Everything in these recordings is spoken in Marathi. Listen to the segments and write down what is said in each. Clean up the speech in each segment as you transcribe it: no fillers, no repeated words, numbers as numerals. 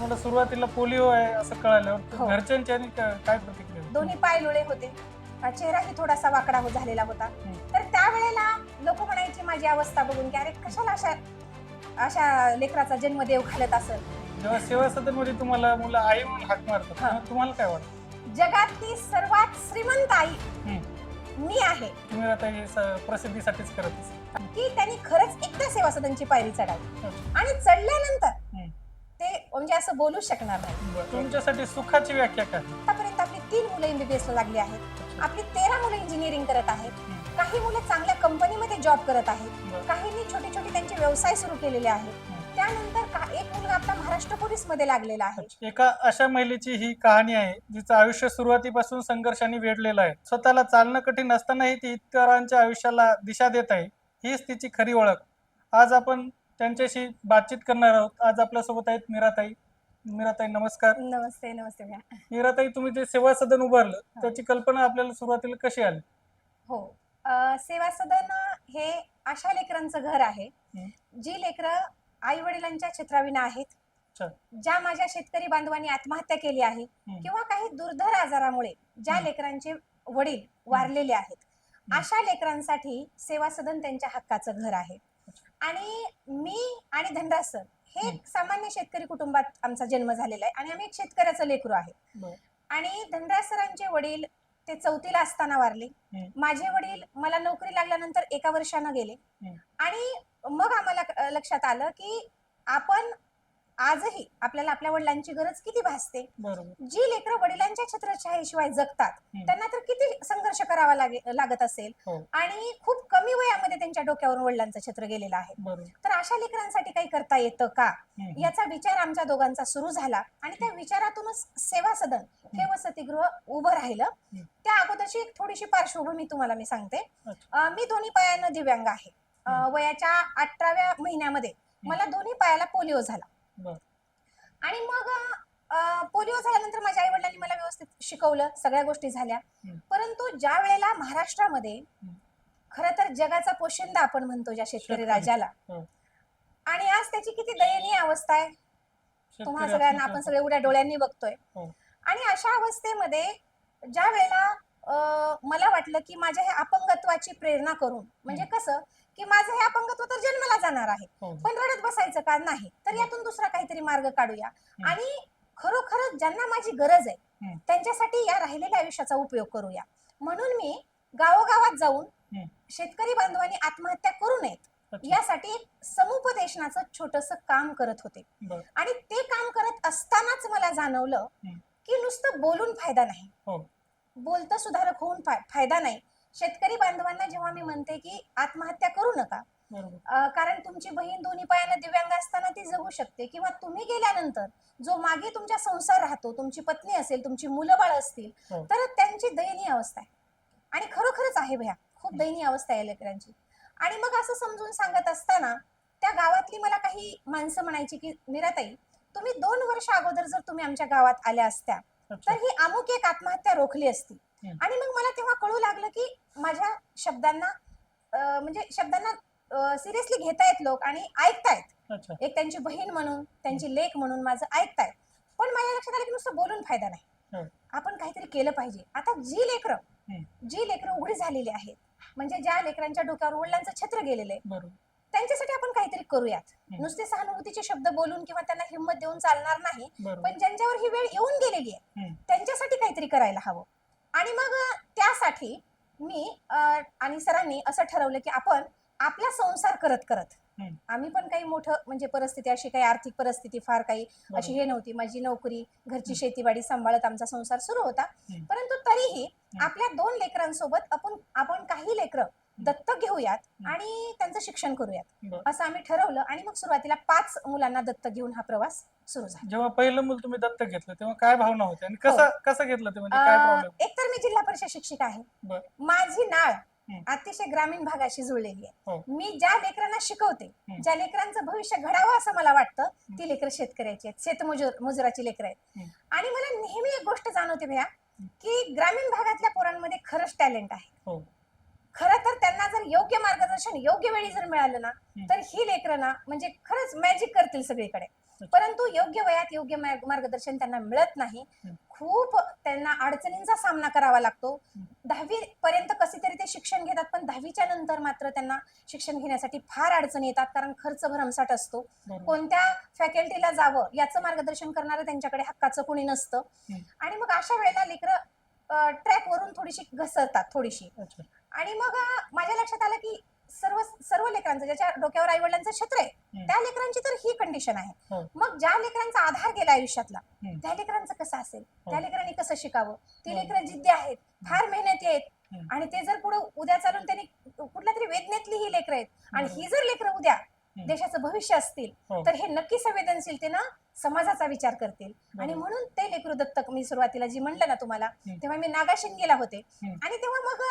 तुम्हाला सुरुवातीला पोलिओ आहे असं कळाल्यावर हो. घरच्यांच्या काय प्रतिक्रिया होती? दोन्ही पाय लुळे होते, चेहराही थोडासा वाकडा झालेला होता. तर त्यावेळेला लोक म्हणायची माझी अवस्था बघून की अरे कशाला अशा अशा लेकराचा जन्म देव घालत असेल. जेव्हा सेवा सदनमध्ये तुम्हाला मुलं आई म्हणून हाक मारतात तेव्हा तुम्हाला काय वाटतं? जगातली सर्वात श्रीमंत आई हम्म. मी आहे तुम्ही आता हे प्रसिद्धीसाठीच करत असाल. की त्यांनी खरंच एकदा सेवा सदनची पायरी चढावी अच्छा. आणि चढल्यानंतर हम्म. ते म्हणजे असं बोलू शकणार नाही. बरं. तुमच्यासाठी सुखाची व्याख्या काय? आतापर्यंत आपली 3 मुलं MBBS ला लागली आहेत, आपली 13 मुलं इंजिनिअरिंग करत आहेत, काही मुलं चांगल्या कंपनीमध्ये जॉब करत आहेत, बरं. काहींनी छोटे छोटे त्यांचे व्यवसाय सुरू केलेले आहेत. त्यानंतर एक मुलगा आपला महाराष्ट्र पोलीस मध्ये लागलेला आहे. एका अशा महिलेची ही कहाणी आहे जिचं आयुष्य सुरुवातीपासून संघर्षाने वेढलेलं आहे. स्वतःला चालणं कठीण असतानाही ती इतरांच्या आयुष्याला दिशा देत आहे. हीच तिची खरी ओळख. आज आपण त्यांच्याशी बातचीत करणार आहोत. आज आपल्यासोबत आहेत मीराताई. मीराताई नमस्कार. नमस्ते. नमस्ते भैया. मीराताई, तुम्ही जे सेवा सदन उभारलं त्याची कल्पना आपल्याला सुरुवातीला कशी आली? हो, सेवा सदन हे अशा लेकरांचं घर आहे जी लेकरं आई वडिलांच्या छत्राविना आहेत, अच्छा. ज्या माझ्या शेतकरी बांधवांनी आत्महत्या केली आहे किंवा काही दुर्धर आजारामुळे ज्या लेकरांचे वडील वारलेले आहेत, अशा लेकरांसाठी सेवा सदन त्यांच्या हक्काचं घर आहे. आणि मी आणि धनराज सर हे एक सामान्य शेतकरी कुटुंबात आमचा जन्म झालेला आहे आणि आम्ही एक शेतकऱ्याचं लेकरू आहे. बरं. आणि धनराज सरांचे वडील ते 4थीला असताना वारले. माझे वडील मला नोकरी लागल्यानंतर 1 वर्षानं गेले. आणि मग आम्हाला लक्षात आलं की आपण आजही आपल्याला आपल्या वडिलांची गरज किती भासते. बरोबर. जी लेकरं वडिलांच्या छत्रछायेशिवाय जगतात त्यांना तर किती संघर्ष करावा लागत असेल. आणि खूप कमी वयामध्ये त्यांच्या डोक्यावरून वडिलांचं छत्र गेलेलं आहे. बरोबर. तर अशा लेकरांसाठी काही करता येतं का, याचा विचार आमच्या दोघांचा सुरू झाला. आणि त्या विचारातूनच सेवा सदन हे वसतिगृह उभं राहिलं. त्या अगोदरची एक थोडीशी पार्श्वभूमी तुम्हाला मी सांगते. मी दोन्ही पायानं दिव्यांग आहे. वयाच्या 18व्या महिन्यामध्ये मला दोन्ही पायाला पोलिओ झाला. आणि मग पोलिओ झाल्यानंतर माझ्या आई वडिलांनी मला व्यवस्थित शिकवलं, सगळ्या गोष्टी झाल्या. परंतु ज्या वेळेला महाराष्ट्रामध्ये खरं तर जगाचा पोशिंदा आपण म्हणतो ज्या शेतकरी राजाला, आणि आज त्याची किती दयनीय अवस्था आहे तुम्हा सगळ्यांना आपण सगळे उड्या डोळ्यांनी बघतोय. आणि अशा अवस्थेमध्ये ज्या वेळेला मला वाटलं की माझ्या ह्या अपंगत्वाची प्रेरणा करून, म्हणजे कसं की माझं हे अपंगत्व तर जन्मला जाणार आहे, पण रडत बसायचं का नाही, तर यातून दुसरा काहीतरी मार्ग काढूया आणि खरोखरच ज्यांना माझी गरज आहे त्यांच्यासाठी या राहिलेल्या आयुष्याचा उपयोग करूया. म्हणून मी गावोगावात जाऊन शेतकरी बांधवांनी आत्महत्या करू नयेत यासाठी एक समुपदेशनाचं छोटंसं काम करत होते. आणि ते काम करत असतानाच मला जाणवलं की नुसतं बोलून फायदा नाही, बोलतं सुधारक होऊन फायदा नाही. शेतकरी बांधवांना जेव्हा मी म्हणते की आत्महत्या करू नका, कारण तुमची बहीण दोन्ही पायानं दिव्यांग असताना ती जगू शकते, किंवा तुम्ही गेल्यानंतर जो मागे तुमचा संसार राहतो, तुमची पत्नी असेल, तुमची मुलं बाळ असतील, तर त्यांची दयनीय अवस्था आहे. आणि खरोखरच आहे भैया, खूप दयनीय अवस्था आहे लेकरांची. आणि मग असं समजून सांगत असताना त्या गावातली मला काही माणसं म्हणायची की मीराताई, तुम्ही 2 वर्ष अगोदर जर तुम्ही आमच्या गावात आल्या असत्या तर ही अमुक एक आत्महत्या रोखली असती. आणि मग मला तेव्हा कळू लागलं की माझ्या शब्दांना म्हणजे शब्दांना सिरियसली घेतायत लोक आणि ऐकतायत. एक त्यांची बहीण म्हणून, त्यांची लेक म्हणून माझं ऐकतायत. पण माझ्या लक्षात आलं की नुसतं बोलून फायदा नाही, आपण काहीतरी केलं पाहिजे. आता जी लेकरं उघडी झालेली आहेत, म्हणजे ज्या लेकरांच्या डोक्यावर वडिलांचं छत्र गेलेलं आहे, त्यांच्यासाठी आपण काहीतरी करूयात. नुसते सहानुभूतीचे शब्द बोलून किंवा त्यांना हिंमत देऊन चालणार नाही, पण ज्यांच्यावर ही वेळ येऊन गेलेली आहे त्यांच्यासाठी काहीतरी करायला हवं. आणि मग त्यासाठी मी आणि सरांनी असं ठरवलं की आपण आपला संसार करत करत, आम्ही पण काही मोठं म्हणजे परिस्थिती अशी काही आर्थिक परिस्थिती फार काही अशी हे नव्हती. माझी नोकरी, घरची शेतीवाडी सांभाळत आमचा संसार सुरू होता. परंतु तरीही आपल्या 2 लेकरांसोबत आपण काही लेकरं दत्तक घेऊयात आणि त्यांचं शिक्षण करूयात असं आम्ही ठरवलं. आणि मग सुरुवातीला 5 मुलांना दत्तक घेऊन हा प्रवास सुरू झाला. जेव्हा पहिलं मूल तुम्ही दत्तक घेतलं तेव्हा काय भावना होत्या आणि कसं घेतलं ते, म्हणजे काय प्रॉब्लेम? एक तर मी जिल्हा परिषद शिक्षिका आहे, माझी नाळ अतिशय ग्रामीण भागाशी जुळलेली आहे. मी ज्या लेकरांना शिकवते, ज्या लेकरांचं भविष्य घडावं असं मला वाटतं, ती लेकरं शेतकऱ्याची आहेत, शेतमजुराची लेकरं आहेत. आणि मला नेहमी एक गोष्ट जाणवते भैया की ग्रामीण भागातल्या पोरांमध्ये खरंच टॅलेंट आहे. खरं तर त्यांना जर योग्य मार्गदर्शन योग्य वेळी जर मिळालं ना, तर ही लेकरं ना म्हणजे खरंच मॅजिक करतील सगळीकडे. परंतु योग्य वयात योग्य मार्गदर्शन त्यांना मिळत नाही. खूप त्यांना अडचणींचा सामना करावा लागतो. 10वी पर्यंत कसे तरी ते शिक्षण घेतात, पण 10वीच्या नंतर मात्र त्यांना शिक्षण घेण्यासाठी फार अडचणी येतात, कारण खर्च भरमसाठ असतो. कोणत्या फॅकल्टीला जावं याचं मार्गदर्शन करणारं त्यांच्याकडे हक्काचं कोणी नसतं. आणि मग अशा वेळेला लेकरं ट्रॅक वरून थोडीशी घसरतात थोडीशी. आणि मग माझ्या लक्षात आलं की सर्व सर्व लेकरांचं, ज्याच्या डोक्यावर आई वडिलांचं छत्र आहे त्या लेकरांची तर ही कंडिशन आहे. मग ज्या लेकरांचा आधार गेला आयुष्यातला त्या लेकरांचं कसं असेल, त्या लेकरांनी कसं शिकावं. ती लेकरं जिद्दी आहेत, फार मेहनती आहेत, आणि ते जर पुढे उद्या चालून त्यांनी कुठल्या तरी वेदनेतली ही लेकरं आहेत, आणि ही जर लेकरं उद्या देशाचं भविष्य असतील तर हे नक्की संवेदनशीलतेनं समाजाचा विचार करतील. आणि म्हणून ते लेकरू दत्तक, मी सुरुवातीला जी म्हणलं ना तुम्हाला, तेव्हा मी नागाशिंगीला होते. आणि तेव्हा मग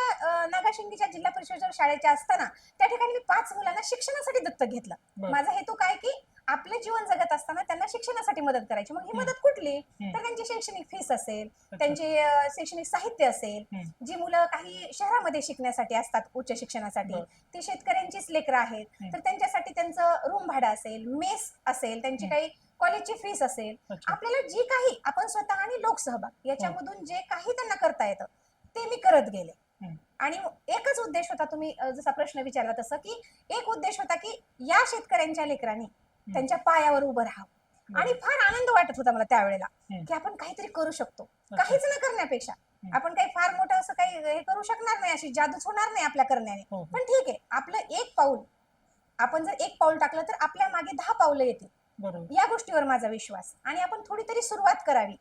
नागाशिंगीच्या जिल्हा परिषद शाळेच्या असताना त्या ठिकाणी मी 5 मुलांना शिक्षणासाठी दत्तक घेतलं. माझा हेतू काय की आपलं जीवन जगत असताना त्यांना शिक्षणासाठी मदत करायची. मग ही मदत कुठली, तर त्यांची शैक्षणिक फीस असेल, त्यांचे शैक्षणिक साहित्य असेल. जी मुलं काही शहरामध्ये शिकण्यासाठी असतात उच्च शिक्षणासाठी, ती शेतकऱ्यांचीच लेकरं आहेत, तर त्यांच्यासाठी त्यांचं रूम भाडं असेल, मेस असेल, त्यांची काही कॉलेजची फीस असेल. आपल्याला जी काही आपण स्वतः आणि लोकसहभाग याच्यामधून जे काही त्यांना करता येतं ते मी करत गेले. आणि एकच उद्देश होता, तुम्ही जसा प्रश्न विचारला तसं, की एक उद्देश होता की या शेतकऱ्यांच्या लेकरांनी त्यांच्या पायावर उभं राहावं. आणि फार आनंद वाटत होता मला त्यावेळेला की आपण काहीतरी करू शकतो. काहीच न करण्यापेक्षा आपण काही फार मोठं असं काही हे करू शकणार नाही, अशी जादूच होणार नाही आपल्या करण्याने, पण ठीक आहे, आपलं एक पाऊल, आपण जर एक पाऊल टाकलं तर आपल्या मागे 10 पावलं येतील. या गोष्टीवर माझा विश्वास. आणि आपण थोडी तरी सुरुवात करावी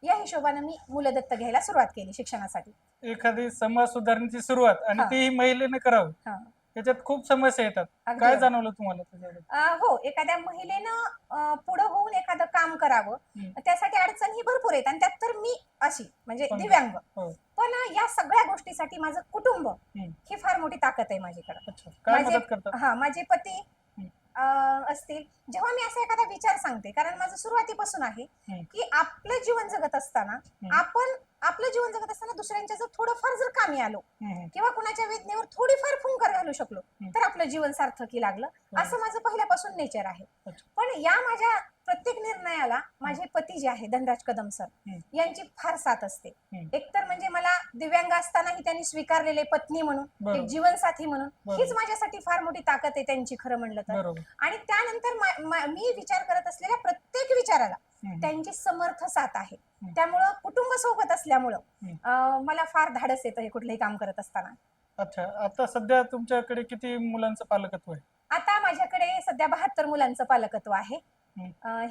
या हिशोबाने मी मुलं दत्तक घ्यायला सुरुवात केली शिक्षणासाठी. एखादी समाज सुधारण्याची सुरुवात आणि तीही महिलेने करावं, त्याच्यात खूप समस्या येतात. काय जाणवलं तुम्हाला त्याच्यात? हो, एखाद्या महिलेनं पुढे होऊन एखादं काम करावं, त्यासाठी अडचण ही भरपूर आहेत, आणि त्यात तर मी अशी म्हणजे दिव्यांग. पण या सगळ्या गोष्टीसाठी माझं कुटुंब ही फार मोठी ताकद आहे माझ्याकडे. माझे पती असतील, जेव्हा मी असा एखादा विचार सांगते, कारण माझं सुरुवातीपासून आहे की आपलं जीवन जगत असताना आपण आपलं जीवन जगत असताना दुसऱ्यांच्या जर थोडंफार जर कामी आलो किंवा कुणाच्या वेदनेवर थोडीफार फुंकर घालू शकलो तर आपलं जीवन सार्थकी लागलं, असं माझं पहिल्यापासून नेचर आहे. पण या माझ्या प्रत्येक निर्णयाला माझे पती जे आहे धनराज कदम सर यांची फार साथ असते. एकतर म्हणजे मला दिव्यांग असतानाही त्यांनी स्वीकारलेले पत्नी म्हणून, एक जीवनसाथी म्हणून, हीच माझ्यासाठी फार मोठी ताकद आहे त्यांची, खरं म्हणलं तर. आणि त्यानंतर मी विचार करत असलेल्या प्रत्येक विचाराला त्यांची समर्थ साथ आहे. त्यामुळं कुटुंब सोबत असल्यामुळं मला फार धाडस येतं हे कुठलंही काम करत असताना. अच्छा, आता सध्या तुमच्याकडे किती मुलांचं पालकत्व आहे? आता माझ्याकडे सध्या 72 मुलांचं पालकत्व आहे.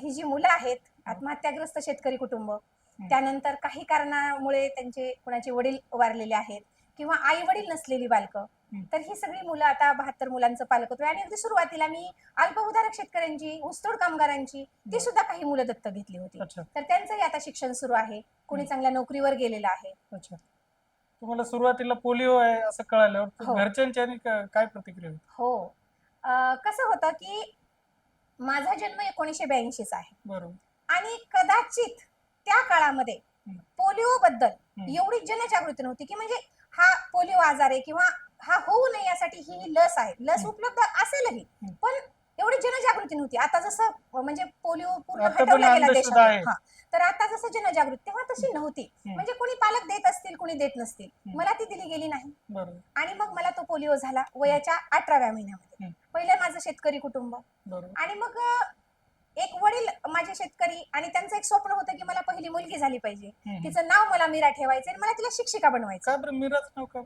ही जी मुलं आहेत आत्महत्याग्रस्त शेतकरी कुटुंब, त्यानंतर काही कारणामुळे त्यांचे कुणाचे वडील वारलेले आहेत किंवा आई वडील नसलेली बालकं, तर ही सगळी मुलं आता 72 मुलांचं पालकत्व आहे. आणि अगदी सुरुवातीला मी अल्पभूधारक शेतकऱ्यांची, ऊसतोड कामगारांची ती सुद्धा काही मुलं दत्तक घेतली होती. तर त्यांचंही आता शिक्षण सुरू आहे, कोणी चांगल्या नोकरीवर गेलेलं आहे. अच्छा, तुम्हाला सुरुवातीला पोलिओ आहे असं कळाल्यावर घरच्यांच्या काय प्रतिक्रिया होती? हो, कसं होतं की माझा जन्म 1982चा आहे. बरोबर. आणि कदाचित त्या काळामध्ये पोलिओ बद्दल एवढी जनजागृती नव्हती की म्हणजे हा पोलिओ आजार आहे किंवा हा होऊ नये यासाठी ही लस आहे, लस उपलब्ध असेलही, पण एवढी जनजागृती नव्हती. आता जसं म्हणजे पोलिओ पूर्ण हटवला गेला देशात, तर आता जसं जनजागृती तेव्हा तशी नव्हती. म्हणजे कोणी पालक देत असतील, कोणी देत नसतील, मला ती दिली गेली नाही. आणि मग मला तो पोलिओ झाला वयाच्या 18व्या महिन्यामध्ये. पहिलं माझं शेतकरी कुटुंब, आणि मग एक वडील माझे शेतकरी, आणि त्यांचं एक स्वप्न होतं की मला पहिली मुलगी झाली पाहिजे, तिचं नाव मला मीरा ठेवायचं आणि मला तिला शिक्षिका बनवायचं.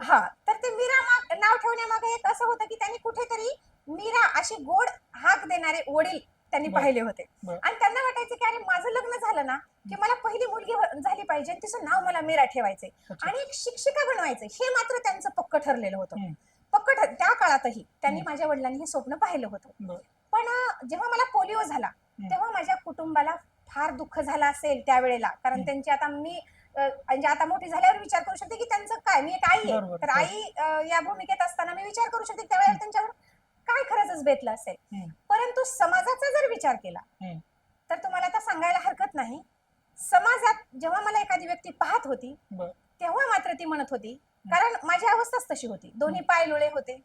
हा, तर ते मीरा नाव ठेवण्यामागे एक असं होतं की त्यांनी कुठेतरी मीरा अशी गोड हाक देणारे वडील त्यांनी पाहिले होते, आणि त्यांना वाटायचं की अरे माझं लग्न झालं ना की मला पहिली मुलगी झाली पाहिजे आणि तिचं नाव मला मीरा ठेवायचंय आणि एक शिक्षिका बनवायचंय, हे मात्र त्यांचं पक्क ठरलेलं होतं. त्या काळातही त्यांनी, माझ्या वडिलांनी हे स्वप्न पाहिलं होतं. पण जेव्हा मला पोलिओ झाला तेव्हा माझ्या कुटुंबाला फार दुःख झालं असेल त्यावेळेला, कारण त्यांची आता मी म्हणजे आता मोठी झाल्यावर विचार करू शकते की त्यांचं काय, मी एक आई आहे, तर आई या भूमिकेत असताना मी विचार करू शकते त्यावेळेला त्यांच्यावर काय खरंच बेतलं असेल. परंतु समाजाचा जर विचार केला तर तुम्हाला आता सांगायला हरकत नाही, समाजात जेव्हा मला एखादी व्यक्ती पाहत होती तेव्हा मात्र ती म्हणत होती, कारण माझी अवस्थाच तशी होती, दोन्ही पाय लुळे होते,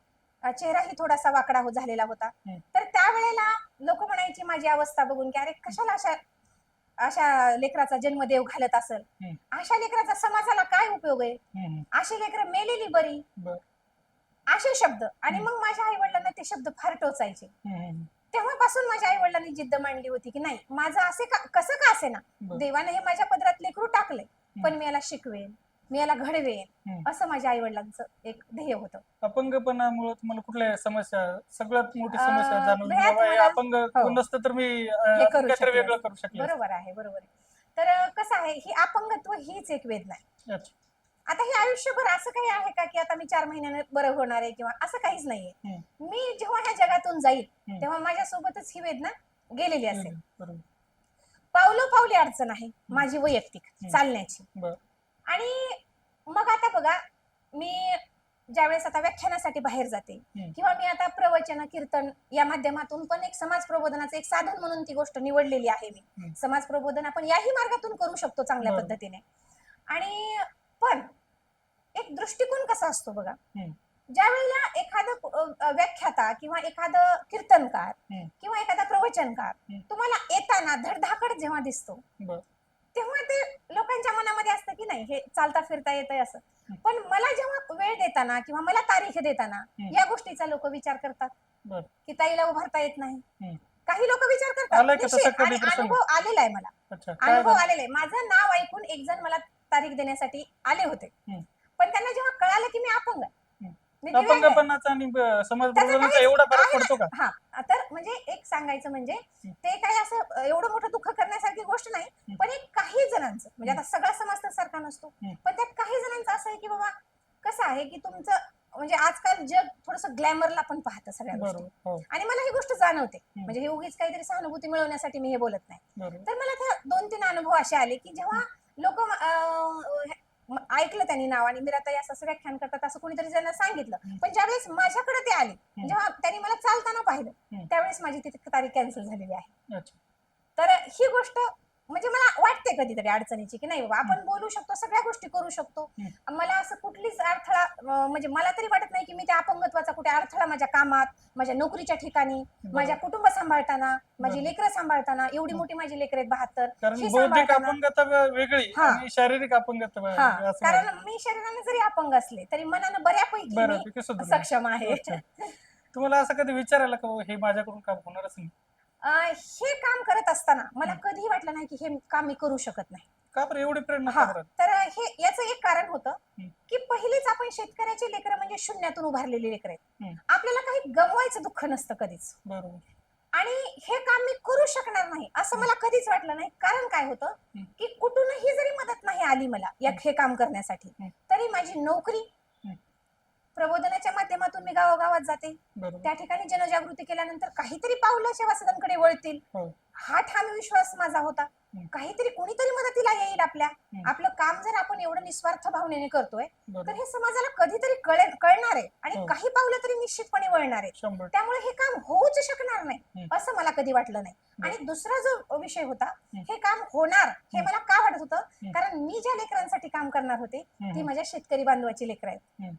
चेहराही थोडासा वाकडा झालेला होता. तर त्यावेळेला लोक म्हणायची माझी अवस्था बघून की अरे कशाला अशा अशा लेकराचा जन्मदेव घालत असेल, अशा लेकराचा समाजाला काय उपयोग आहे, अशी लेकरं मेलेली बरी, असे शब्द. आणि मग माझ्या आई वडिलांना ते शब्द फार टोचायचे. तेव्हापासून माझ्या आई वडिलांनी जिद्द मांडली होती की नाही, माझं असे कसं का असे ना, देवाने हे माझ्या पदरात लेकरू टाकले, पण मी याला शिकवेन, मी याला घडवेन, असं माझ्या आई वडिलांचं एक ध्येय होतं. अपंगपणामुळे तुम्हाला कुठल्या समस्या, सगळ्यात मोठी समस्या जाणवली भयात बाबा हे मला- अपंग हो. कोण नसतं तर मी हे करू काहीतरी शकले वेगळं असते. करू शकले असते. बरोबर आहे, बरोबर आहे. तर कसं आहे, ही अपंगत्व हीच एक वेदना आहे. अच्छा. आता हे आयुष्यभर असं काही आहे का की आता मी 4 महिन्याने बरं होणार आहे किंवा असं काहीच नाहीये. मी जेव्हा ह्या जगातून जाईल तेव्हा माझ्यासोबतच ही वेदना गेलेली असेल. बरोबर. पावलोपावली अडचण आहे माझी वैयक्तिक चालण्याची. आणि मग आता बघा, मी ज्यावेळेस आता व्याख्यानासाठी बाहेर जाते किंवा मी आता प्रवचन कीर्तन या माध्यमातून पण एक समाज प्रबोधनाचं एक साधन म्हणून ती गोष्ट निवडलेली आहे. मी समाज प्रबोधन आपण याही मार्गातून करू शकतो चांगल्या पद्धतीने. आणि पण एक दृष्टिकोन कसा असतो बघा, ज्या वेळेला एखादा व्याख्याता किंवा एखादं कीर्तनकार किंवा एखादा प्रवचनकार तुम्हाला येताना धडधाकड जेव्हा दिसतो तेव्हा ते लोकांच्या मनामध्ये असतं की नाही हे चालता फिरता येतंय असं. पण मला जेव्हा वेळ देताना किंवा मला तारीख देताना या गोष्टीचा लोक विचार करतात की ताईला उभारता येत नाही. काही लोक विचार करतात. आणि अनुभव आलेला आहे मला, अनुभव आलेला आहे. माझं नाव ऐकून एक जण मला तारीख देण्यासाठी आले होते, पण त्यांना जेव्हा कळालं की मी अपंग आहे, अपंगपणाचा आणि समाज प्रबोधनाचा एवढा फरक पडतो का? हा, तर म्हणजे एक सांगायचं म्हणजे ते काही असं एवढं मोठं दुःख करण्यासारखी गोष्ट नाही, पण एक काही जणांचं म्हणजे आता सगळा समाज तर सारखा नसतो, पण त्यात काही जणांचं असं आहे की बाबा कसं आहे की तुमचं म्हणजे आजकाल जग थोडंसं ग्लॅमरला पण पाहतं सगळ्या गोष्टी. आणि मला ही गोष्ट जाणवते, म्हणजे हे उगीच काहीतरी सहानुभूती मिळवण्यासाठी मी हे बोलत नाही. तर मला त्या 2-3 अनुभव असे आले की जेव्हा लोक ऐकलं त्यांनी नाव आणि मीराताई असं व्याख्यान करतात असं कोणीतरी त्यांना सांगितलं, पण ज्यावेळेस माझ्याकडे ते आले, जेव्हा त्यांनी मला चालताना पाहिलं त्यावेळेस माझी ती तारीख कॅन्सल झालेली आहे. तर ही गोष्ट म्हणजे मला वाटते कधीतरी अडचणीची की नाही बाबा आपण बोलू शकतो, सगळ्या गोष्टी करू शकतो. मला असं कुठलीच अडथळा म्हणजे मला तरी वाटत नाही की मी त्या अपंगत्वाचा कुठे अडथळा माझ्या कामात, माझ्या नोकरीच्या ठिकाणी, माझ्या कुटुंब सांभाळताना, माझी लेकरं सांभाळताना, एवढी मोठी माझी लेकरं आहेत 72, ही सांभाळताना वेगळी आणि शारीरिक अपंगत्व. कारण मी शरीराने जरी अपंग असले तरी मनानं बऱ्यापैकी सक्षम आहे. तुम्हाला असं कधी विचारायला का हे माझ्याकडून काम होणारच नाही? हे काम करत असताना मला कधीही वाटलं नाही की हे काम मी करू शकत नाही. का बरं एवढी प्रेरणा? तर हे याचं एक कारण होतं की पहिलीच आपण शेतकऱ्याची लेकरं म्हणजे शून्यातून उभारलेली लेकरं आहेत. आपल्याला काही गमवायचं दुःख नसतं कधीच. बरोबर. आणि हे काम मी करू शकणार नाही असं मला कधीच वाटलं नाही. कारण काय होतं की कुठूनही जरी मदत नाही आली मला हे काम करण्यासाठी, तरी माझी नोकरी, प्रबोधनाच्या माध्यमातून मी गावागावात जाते, त्या ठिकाणी जनजागृती केल्यानंतर काहीतरी पावलं सेवा सदनकडे वळतील हा ठाम विश्वास माझा होता. काहीतरी कोणीतरी मदतीला येईल आपलं काम जर आपण एवढं निस्वार्थ भावनेने करतोय तर हे समाजाला कधीतरी कळणार आहे आणि काही पावलं तरी निश्चितपणे वळणार आहे. त्यामुळे हे काम होऊच शकणार नाही असं मला कधी वाटलं नाही. आणि दुसरा जो विषय होता, हे काम होणार हे मला का वाटत होतं, कारण मी ज्या लेकरांसाठी काम करणार होते ती माझ्या शेतकरी बांधवाची लेकरं आहेत.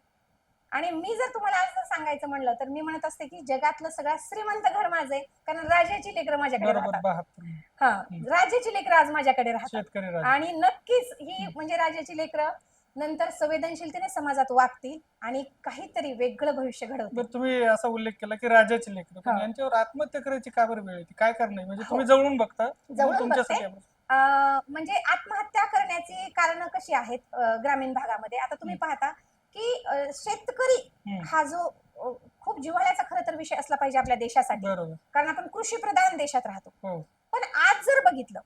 आणि मी जर तुम्हाला आज म्हणलं म्हणलं तर मी म्हणत असते की जगातलं सगळ्यात श्रीमंत घर माझं आहे, कारण राजाची लेकरं माझ्याकडे राहतात. राजाची लेकरं आज माझ्याकडे राहतात आणि नक्कीच ही म्हणजे राजाची लेकरं नंतर संवेदनशीलतेने समाजात वागतील आणि काहीतरी वेगळं भविष्य घडवतील. तुम्ही असा उल्लेख केला की राजाची लेकरं, यांच्यावर आत्महत्या करायची का बरं वेळ येते, काय करणार? म्हणजे तुम्ही जवळून बघता? जवळून बघते. म्हणजे आत्महत्या करण्याची कारण कशी आहेत ग्रामीण भागामध्ये, आता तुम्ही पाहता की शेतकरी हा जो खूप जिव्हाळ्याचा खरं तर विषय असला पाहिजे आपल्या देशासाठी, कारण आपण कृषी प्रधान देशात राहतो. पण आज जर बघितलं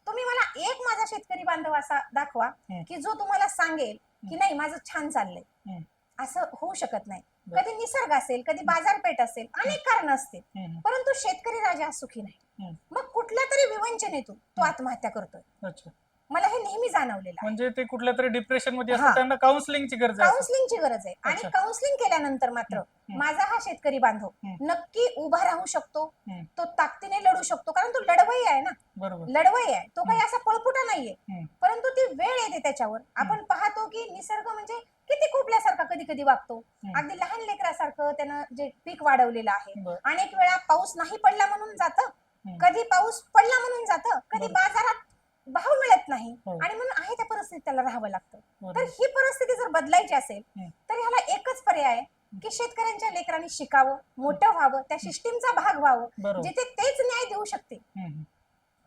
तुम्ही मला एक माझा शेतकरी बांधव असा दाखवा की जो तुम्हाला सांगेल की नाही माझं छान चाललंय, असं होऊ शकत नाही. कधी निसर्ग असेल, कधी बाजारपेठ असेल, अनेक कारण असतील, परंतु शेतकरी राजा सुखी नाही. मग कुठल्या तरी विवंचनेतून तो आत्महत्या करतोय. मला हे नेहमी जाणवलेलं आहे. म्हणजे ते कुठल्या तरी डिप्रेशन मध्ये असतात, त्यांना काउन्सिलिंगची गरज आहे. आणि काउन्सिलिंग केल्यानंतर मात्र माझा हा शेतकरी बांधव नक्की उभा राहू शकतो, तो ताकदीने लढू शकतो, कारण तो लढवई आहे ना. लढवई आहे तो, काही असा पळपुटा नाहीये, परंतु ती वेळ येते त्याच्यावर. आपण पाहतो की निसर्ग म्हणजे किती कोपल्यासारखा कधी कधी वागतो. हम्म. अगदी लहान लेकरासारखं त्यानं जे पीक वाढवलेलं आहे. बरं. अनेक वेळा पाऊस नाही पडला म्हणून जातं, हम्म. कधी पाऊस पडला म्हणून जातं, कधी बरं. बाजारात भाव मिळत नाही हो. आणि म्हणून आहे त्या परिस्थितीत त्याला राहावं लागतं. बरोबर. तर ही परिस्थिती जर बदलायची असेल हम्म. तर ह्याला एकच पर्याय आहे की शेतकऱ्यांच्या लेकरांनी शिकावं, मोठं व्हावं, त्या सिस्टीमचा भाग व्हावं, बरोबर. जिथे तेच न्याय देऊ शकते, हम्म.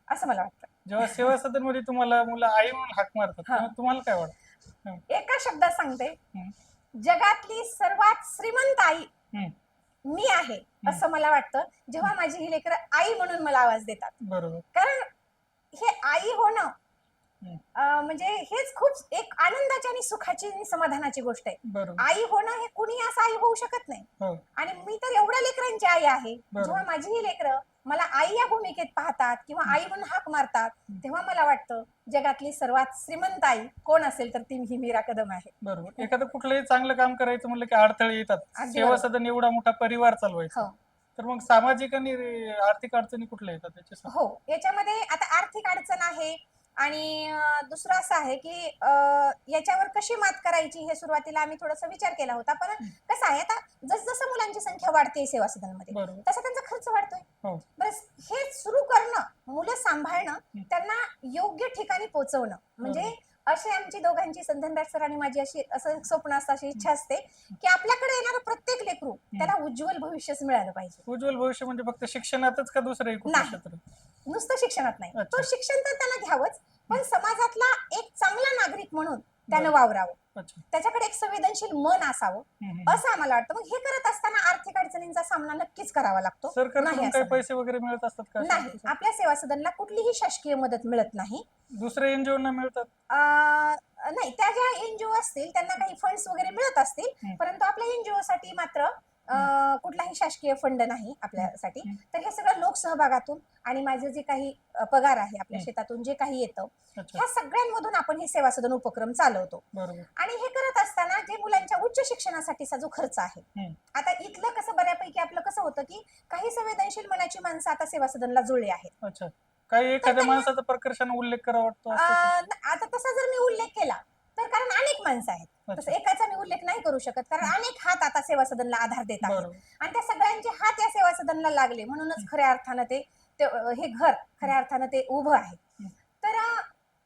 असं मला वाटतं. जेव्हा सेवा सदन मध्ये तुम्हाला मुलं आई म्हणून हाक मारतात हा. तेव्हा तुम्हाला काय वाटतं? एका शब्दात सांगते, हम्म. जगातली सर्वात श्रीमंत आई हम्म. मी आहे असं मला वाटतं जेव्हा माझी ही लेकरं आई म्हणून मला आवाज देतात. बरोबर. कारण हे आई होणं हम्म. म्हणजे हेच खूप एक आनंदाची आणि सुखाची आणि समाधानाची गोष्ट आहे. बरोबर. आई होणं हे कुणी असं आई होऊ शकत नाही. हो. आणि मी तर एवढ्या लेकरांची आई आहे. बरोबर. जेव्हा माझी ही लेकरं मला आई या भूमिकेत पाहतात किंवा आई म्हणून हाक मारतात तेव्हा मला वाटतं जगातली सर्वात श्रीमंत आई कोण असेल तर ती ही मीरा कदम आहे. बरोबर. एखादं कुठलंही चांगलं काम करायचं म्हणलं की अडथळे येतात. अगदी सेवा बरोबर. सदन एवढा मोठा परिवार चालवायचा, हो तर मग सामाजिक आणि आर्थिक अडचणी कुठल्या येतात त्याच्या? हो याच्यामध्ये आता आर्थिक अडचण आहे आणि दुसरं असं आहे की याच्यावर कशी मात करायची हे सुरुवातीला आम्ही थोडासा विचार केला होता. पण कसं आहे आता जसजसं मुलांची संख्या वाढते सेवा सदनमध्ये बरोबर. तसा त्यांचा खर्च वाढतोय. हो. बस हे सुरू करणं, मुलं सांभाळणं, त्यांना योग्य ठिकाणी पोहोचवणं म्हणजे अशी आमची दोघांची संध्याराज सर आणि माझी अशी असं स्वप्न असतं, अशी इच्छा असते की आपल्याकडे येणारं प्रत्येक लेकरू त्याला उज्ज्वल भविष्यच मिळालं पाहिजे. उज्ज्वल भविष्य म्हणजे फक्त शिक्षणातच का दुसरंही कुठलं नाही. क्षेत्र? नुसतं शिक्षणात नाही, अच्छा. तो शिक्षण तर त्याला घ्यावंच पण समाजातला एक चांगला नागरिक म्हणून त्यानं वावरावं, अच्छा. त्याच्याकडे एक संवेदनशील मन असावं हम्म. असं आम्हाला वाटतं. मग हे करत असताना आर्थिक अडचणींचा सामना नक्कीच करावा लागतो. सरकारकडून नाही काही असं पैसे वगैरे मिळत असतात का? नाही, आपल्या सेवा सदनला कुठलीही शासकीय मदत मिळत नाही. दुसऱ्या एनजीओ ना मिळतात? नाही, त्या ज्या एनजीओ असतील त्यांना काही फंड्स वगैरे मिळत असतील परंतु आपल्या एनजीओ साठी मात्र कुठलाही शासकीय फंड नाही आपल्यासाठी. तर हे सगळं लोकसहभागातून आणि माझं जे काही पगार आहे आपल्या शेतातून जे काही येतं अच्छा. ह्या सगळ्यांमधून आपण हे सेवा सदन उपक्रम चालवतो. बरोबर. आणि हे करत असताना जे मुलांच्या उच्च शिक्षणासाठीचा जो खर्च आहे, आता इथलं कसं बऱ्यापैकी आपलं कसं होतं की काही संवेदनशील मनाची माणसं आता सेवा सदनला जुळली आहेत. अच्छा. काही एखाद्या माणसाचा प्रकर्षाने उल्लेख करावा वाटतो असं? आता तसा जर मी उल्लेख केला तर कारण अनेक माणसं आहेत, तसं एकाचा मी उल्लेख नाही करू शकत कारण अनेक हात आता सेवा सदनला आधार देत आहेत बरोबर. आणि त्या सगळ्यांचे हात या सेवा सदनला लागले म्हणूनच खऱ्या अर्थानं हे घर खऱ्या अर्थानं ते उभं आहे. तर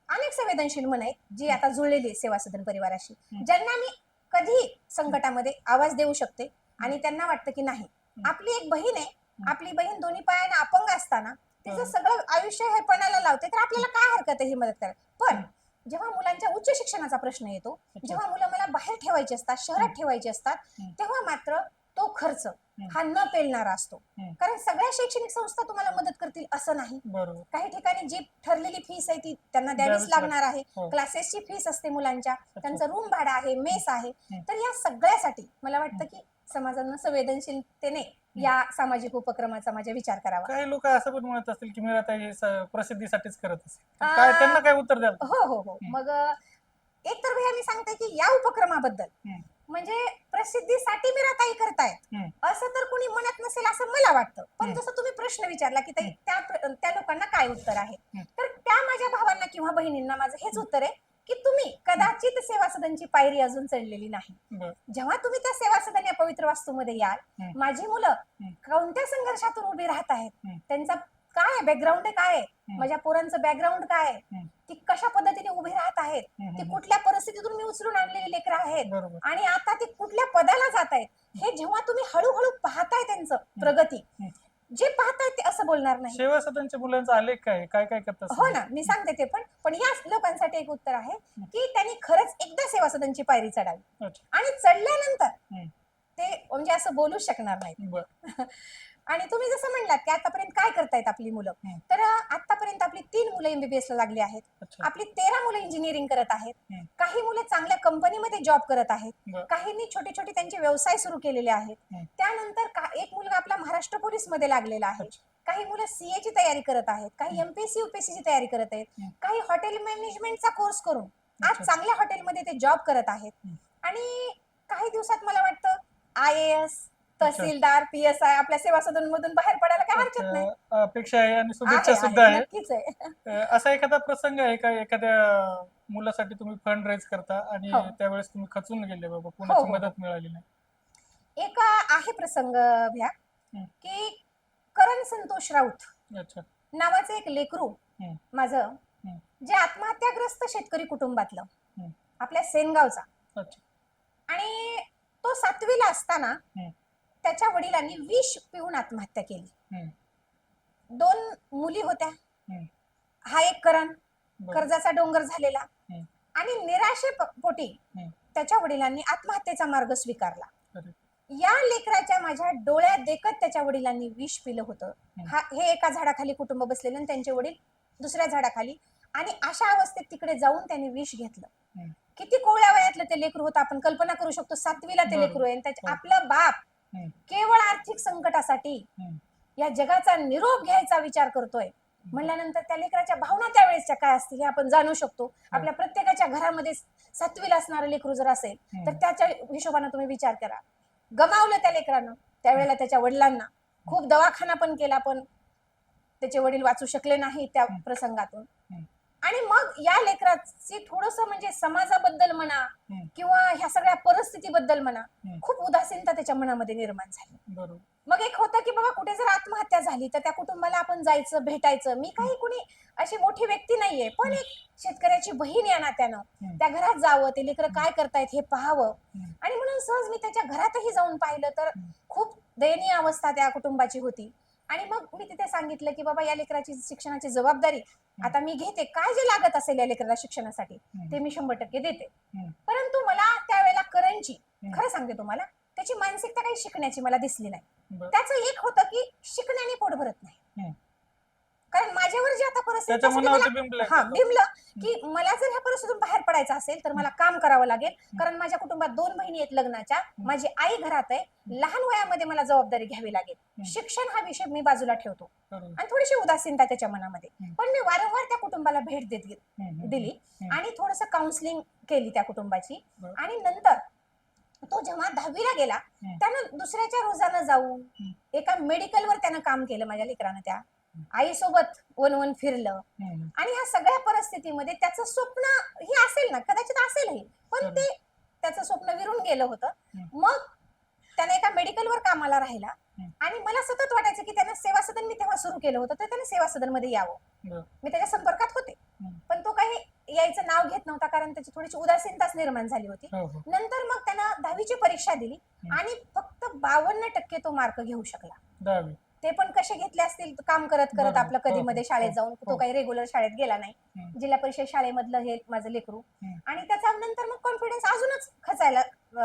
अनेक संवेदनशील मन आहेत जी आता जुळलेली आहे सेवा सदन परिवाराशी, ज्यांना मी कधी संकटामध्ये आवाज देऊ शकते आणि त्यांना वाटतं की नाही आपली एक बहीण आहे, आपली बहीण दोन्ही पायाने अपंग असताना तिचं सगळं आयुष्य हे पणाला लावते तर आपल्याला काय हरकत आहे ही मदत करायला. पण जेव्हा मुलांच्या उच्च शिक्षणाचा प्रश्न येतो, जेव्हा मुलं मला बाहेर ठेवायची असतात, शहरात ठेवायची असतात, तेव्हा मात्र तो खर्च हा न पेलणारा असतो. कारण सगळ्या शैक्षणिक संस्था तुम्हाला मदत करतील असं नाही. बरोबर. काही ठिकाणी जी ठरलेली फीस आहे ती त्यांना द्यावीच लागणार आहे. क्लासेसची फीस असते मुलांच्या, त्यांचं रूम भाडं आहे, मेस आहे. तर या सगळ्यासाठी मला वाटतं की समाजानं संवेदनशीलतेने या सामाजिक उपक्रमाचा माझा विचार करावा. काही लोक असं पण म्हणत असतील की मीराताई प्रसिद्धीसाठीच करत असेल, काय त्यांना काय उत्तर द्याल? हो हो हो मग एक तर भैया मी सांगते की या उपक्रमाबद्दल म्हणजे प्रसिद्धीसाठी मीराताई करतायत असं तर कोणी म्हणत नसेल असं मला वाटतं. पण जसं तुम्ही प्रश्न विचारला की त्या लोकांना काय उत्तर आहे, तर त्या माझ्या भावांना किंवा बहिणींना माझं हेच उत्तर आहे की तुम्ही कदाचित सेवा सदनची पायरी अजून चढलेली नाही. जेव्हा तुम्ही त्या सेवा सदन या पवित्र वास्तूमध्ये याल, माझी मुलं कोणत्या संघर्षातून उभी राहत आहेत, त्यांचा काय बॅकग्राऊंड आहे, काय माझ्या पोरांचं बॅकग्राऊंड काय आहे, ती कशा पद्धतीने उभी राहत आहेत, ती कुठल्या परिस्थितीतून मी उचलून आणलेली लेकरं आहेत आणि आता ती कुठल्या पदाला जात आहेत, हे जेव्हा तुम्ही हळूहळू पाहताय त्यांचं प्रगती, जे पाहताय ते असं बोलणार नाही. सेवा सदनच्या मुलांचा आलेख काय काय काय करतात? हो ना, मी सांगते ते पण या लोकांसाठी एक उत्तर आहे की त्यांनी खरंच एकदा सेवा सदनची पायरी चढावी आणि चढल्यानंतर ते म्हणजे असं बोलू शकणार नाही. आणि तुम्ही जसं म्हणलात की आतापर्यंत काय करतायत आपली मुलं, तर आतापर्यंत आपली 3 मुलं MBBS ला लागली आहेत, आपली 13 मुलं इंजिनिअरिंग करत आहेत, काही मुलं चांगल्या कंपनीमध्ये जॉब करत आहेत, काहींनी छोटे छोटे त्यांचे व्यवसाय सुरू केलेले आहेत. त्यानंतर एक मुलगा आपला महाराष्ट्र पोलीस मध्ये लागलेला आहे, काही मुलं CA ची तयारी करत आहेत, काही MPSC UPSC ची तयारी करत आहेत, काही हॉटेल मॅनेजमेंटचा कोर्स करून आज चांगल्या हॉटेलमध्ये ते जॉब करत आहेत आणि काही दिवसात मला वाटतं IAS, तहसीलदार, PSI आपल्या सेवा सदन मधून बाहेर पडायला काय हरकत नाही. अपेक्षा आहे आणि शुभेच्छा सुद्धा आहे. नक्कीच आहे. असा एखादा प्रसंग आहे का एखाद्या मुलासाठी तुम्ही फंड रेज करता आणि हो. त्यावेळेस तुम्ही खचून गेले बाबा, हो, कुणाची हो, हो. मदत मिळाली नाही. एक आहे प्रसंग भ्या, हं. की करण संतोष राऊत अच्छा. नावाचं एक लेकरू हं. माझं, हं. जे आत्महत्याग्रस्त शेतकरी कुटुंबातलं, हं. आपल्या सेनगावचा, अच्छा. आणि तो 7वीला असताना हं. त्याच्या वडिलांनी विष पिऊन आत्महत्या केली. हं. 2 मुली होत्या. हं. हा एक करण बरं. कर्जाचा डोंगर झालेला, हं. आणि निराशे पोटी हं. त्याच्या वडिलांनी आत्महत्येचा मार्ग स्वीकारला. अरे. या लेकराच्या माझ्या डोळ्यात देखत त्याच्या वडिलांनी विष पिलं होतं. हे एका झाडाखाली कुटुंब बसलेलं आणि त्यांचे वडील दुसऱ्या झाडाखाली, आणि अशा अवस्थेत तिकडे जाऊन त्यांनी विष घेतलं. हं. किती कोवळ्या वयातलं ते लेकरू होतं, आपण कल्पना करू शकतो. 7वीला ते बरोबर. लेकरू आहे, आणि हो. आपला बाप हं. केवळ आर्थिक संकटासाठी हं. या जगाचा निरोप घ्यायचा विचार करतोय म्हणल्यानंतर त्या लेकराच्या भावना त्यावेळेसच्या काय असतील हे आपण जाणू शकतो. आपल्या प्रत्येकाच्या घरामध्ये 7वीला असणारं लेकरू जर असेल तर त्याच्या हिशोबाने तुम्ही विचार करा. गमावलं त्या लेकरानं त्यावेळेला त्याच्या वडिलांना, खूप दवाखाना पण केला, पण त्याचे वडील वाचू शकले नाही त्या प्रसंगातून. आणि मग या लेकराची थोडंसं म्हणजे समाजाबद्दल म्हणा किंवा ह्या सगळ्या परिस्थितीबद्दल म्हणा खूप उदासीनता त्याच्या मनामध्ये निर्माण झाली. बरोबर. मग एक होतं की बाबा कुठे जर आत्महत्या झाली तर त्या कुटुंबाला आपण जायचं, भेटायचं. मी काही कुणी अशी मोठी व्यक्ती नाहीये, पण एक शेतकऱ्याची बहीण या नात्यानं त्या घरात जावं, ते लेकरं काय करतायत हे पाहावं. आणि म्हणून सहज मी त्याच्या घरातही जाऊन पाहिलं तर खूप दयनीय अवस्था त्या कुटुंबाची होती. आणि मग मी तिथे सांगितलं की बाबा या लेकराची शिक्षणाची जबाबदारी आता मी घेते, काय जे लागत असेल या लेकराला शिक्षणासाठी ते मी 100% देते. परंतु मला त्यावेळेला करणची, खरं सांगते तुम्हाला, त्याची मानसिकता काही शिकण्याची मला दिसली नाही. त्याचं एक होतं की शिकण्याने पोट भरत नाही. कारण माझ्यावर जे आता परिस्थिती बिंबलं की मला जर ह्या परिस्थितीतून बाहेर पडायचं असेल तर मला काम करावं लागेल. कारण माझ्या कुटुंबात 2 बहिणी आहेत लग्नाच्या, माझी आई घरात आहे, लहान वयामध्ये मला जबाबदारी घ्यावी लागेल. शिक्षण हा विषय मी बाजूला ठेवतो. आणि थोडीशी उदासीनता त्याच्या मनामध्ये, पण मी वारंवार त्या कुटुंबाला भेट दिली आणि थोडंसं काउन्सिलिंग केली त्या कुटुंबाची. आणि नंतर तो जेव्हा 10वीला गेला त्यानं दुसऱ्याच्या रोजानं जाऊन एका मेडिकलवर त्यानं काम केलं. माझ्या लेकरानं त्या आईसोबत वन फिरलं. आणि ह्या सगळ्या परिस्थितीमध्ये त्याचं स्वप्न हे असेल ना, कदाचित असेलही, पण ते त्याचं स्वप्न विरून गेलं होतं. मग त्याने एका मेडिकलवर कामाला राहिला आणि मला सतत वाटायचं की त्यानं सेवा सदन मी तेव्हा सुरू केलं होतं तर त्याने सेवा सदन मध्ये यावं. मी त्याच्या संपर्कात होते, पण तो काही यायचं नाव घेत नव्हता कारण त्याची थोडीशी उदासीनताच निर्माण झाली होती. नंतर मग त्यानं 10वीची परीक्षा दिली आणि फक्त 52% तो मार्क घेऊ शकला. ते पण कसे घेतले असतील, काम करत करत आपलं कधी मध्ये शाळेत जाऊन. तो काही रेग्युलर शाळेत गेला नाही, जिल्हा परिषद शाळेमधलं हे माझं लेकरू. आणि त्याचा नंतर मग कॉन्फिडन्स अजूनच खचायला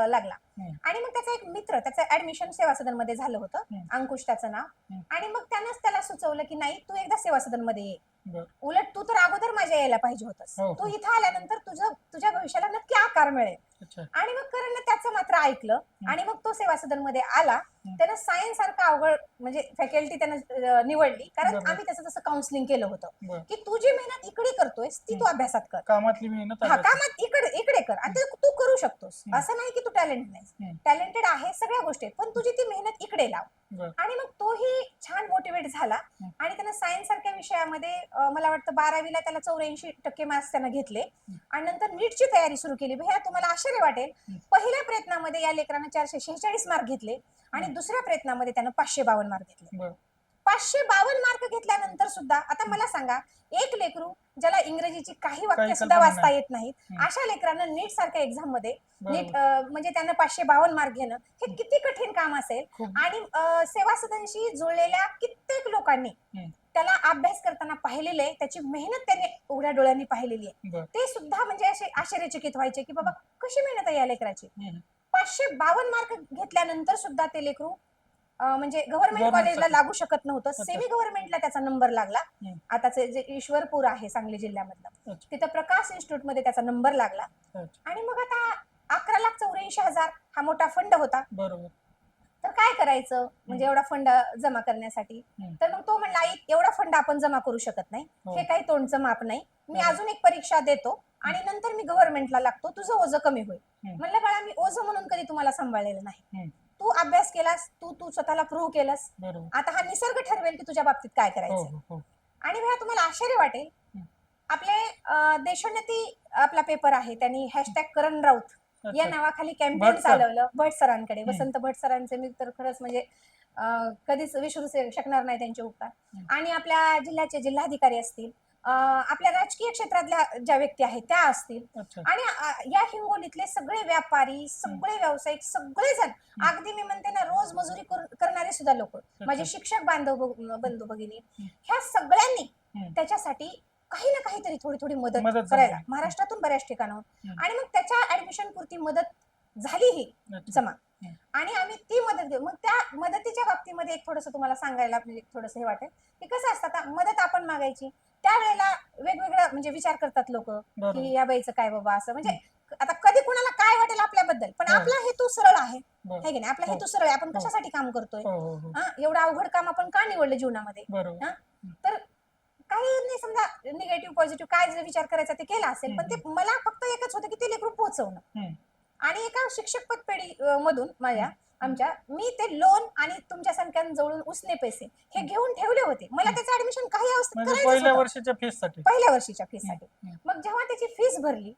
लागला. आणि मग त्याचा एक मित्र, त्याचं ऍडमिशन सेवा सदन मध्ये झालं होतं, अंकुश त्याचं नाव. आणि मग त्यानंच त्याला सुचवलं की नाही, तू एकदा सेवा सदन मध्ये ये, उलट तू तर अगोदर माझ्या यायला पाहिजे होतस, तू इथं आल्यानंतर तुझ्या भविष्याला नक्की आकार मिळेल. आणि मग करण त्याचं मात्र ऐकलं आणि मग तो सेवा सदन मध्ये आला. त्यानं सायन्स सारखं अवघड म्हणजे फॅकल्टी त्यानं निवडली, कारण आम्ही त्याचं तसं काउन्सिलिंग केलं होतं की तू जी मेहनत इकडे करतोयस ती तू अभ्यासात कर, कामातली मेहनत कामात इकडे कर, आणि तू करू शकतोस. असं नाही की तू टॅलेंट नाही, टॅलेंटेड आहे सगळ्या गोष्टी, पण तुझी ती मेहनत इकडे लाव. आणि मग तोही छान मोटिवेट झाला आणि त्यानं सायन्स सारख्या विषयामध्ये मला वाटतं 12वीला त्याला 84% मार्क्स त्यानं घेतले. आणि नंतर नीटची तयारी सुरू केली. भैया तुम्हाला आश्चर्य वाटेल, पहिल्या प्रयत्नामध्ये या लेकरानं 446 मार्क घेतले आणि दुसऱ्या प्रयत्नामध्ये त्यानं 552 मार्क घेतले. 552 मार्क घेतल्यानंतर सुद्धा आता मला सांगा, एक लेकरू ज्याला इंग्रजीची काही वाक्य सुद्धा वाचता येत नाहीत, अशा लेकरानं नीट सारख्या एक्झाम मध्ये नीट म्हणजे त्यानं 552 मार्क घेणं हे किती कठीण काम असेल. आणि सेवा सदनशी जुळलेल्या कित्येक लोकांनी त्याला अभ्यास करताना पाहिलेलं आहे, त्याची मेहनत त्याने उघड्या डोळ्यांनी पाहिलेली आहे. ते सुद्धा म्हणजे असे आश्चर्यचकित व्हायचे की बाबा कशी मेहनत आहे या लेकराची. 552 मार्क घेतल्यानंतर सुद्धा ते लेकरू म्हणजे गव्हर्नमेंट कॉलेजला लागू शकत नव्हतं. सेमी गव्हर्नमेंटला त्याचा नंबर लागला. आताच जे ईश्वरपूर आहे सांगली जिल्ह्यामधलं, तिथं प्रकाश इन्स्टिट्यूट मध्ये त्याचा नंबर लागला. आणि मग आता 11,84,000 हा मोठा फंड होता. तर काय करायचं म्हणजे एवढा फंड जमा करण्यासाठी. तर मग तो म्हणला, आई एवढा फंड आपण जमा करू शकत नाही, हे काही तोंडचं माप नाही, मी अजून एक परीक्षा देतो आणि नंतर मी गव्हर्नमेंटला लागतो, तुझं ओझं कमी होईल. म्हणलं बाळा, मी ओझं म्हणून कधी तुम्हाला सांभाळलेलं नाही, तू अभ्यास केलास, तू स्वतःला प्रूव्ह केलंस, आता हा निसर्ग ठरवेल की तुझ्या बाबतीत काय करायचं. आणि भैया तुम्हाला आश्चर्य वाटेल, आपले देशोन्नती आपला पेपर आहे त्यांनी हॅशटॅग करण राऊत या अच्छा. नावाखाली कॅम्पेन भट सर. चालवलं भट सरांकडे. हम्म. वसंत भट सरांचे मी तर खरंच म्हणजे कधीच विसरू शकणार नाही त्यांचे उपकार. हम्म. आणि आपल्या जिल्ह्याचे जिल्हाधिकारी असतील, आपल्या राजकीय क्षेत्रातल्या ज्या व्यक्ती आहेत त्या असतील, अच्छा. आणि या हिंगोलीतले सगळे व्यापारी, सगळे व्यावसायिक, सगळेजण, अगदी मी म्हणते ना रोज मजुरी करणारे सुद्धा लोक, माझे शिक्षक बांधव बंधू भगिनी, ह्या सगळ्यांनी त्याच्यासाठी काही ना काहीतरी थोडी थोडी मदत मदत करायला झाली. महाराष्ट्रातून बऱ्याच ठिकाणाहून. हम्म. आणि मग त्याच्या ऍडमिशन पुरती मदत झाली ही अच्छा. जमा. आणि आम्ही ती मदत घेऊ. मग त्या मदतीच्या बाबतीमध्ये एक थोडंसं तुम्हाला सांगायला म्हणजे थोडंसं हे वाटेल की कसं असतं, आता मदत आपण मागायची त्यावेळेला वेगवेगळं म्हणजे विचार करतात लोक बरोबर. की या बाईचं काय बाबा असं, म्हणजे आता कधी कुणाला काय वाटेल आपल्याबद्दल, पण हो. आपला हेतू सरळ आहे, बरोबर. है की नाही? आपला हो. हेतू सरळ आहे. आपण हो. कशासाठी काम करतोय? हो हो हो. हा, एवढं अवघड काम आपण का निवडलं जीवनामध्ये? बरोबर. हा, तर काही नाही, समजा निगेटिव्ह पॉझिटिव्ह काय जर विचार करायचा ते केला असेल, पण ते मला फक्त एकच होतं की ते लेकरू पोहोचवणं. हम्म. आणि एका शिक्षक पतपेढी मधून माझ्या आमच्या मी ते लोन आणि तुमच्यासारख्यांजवळून उसने पैसे हे घेऊन ठेवले होते. मला त्याचं ऍडमिशन काही अवस्थेत म्हणजे करायचंच पहिल्या होतं. वर्षीच्या फीस साठी. पहिल्या वर्षीच्या फीस साठी. हम्म. मग जेव्हा त्याची फीस भरली,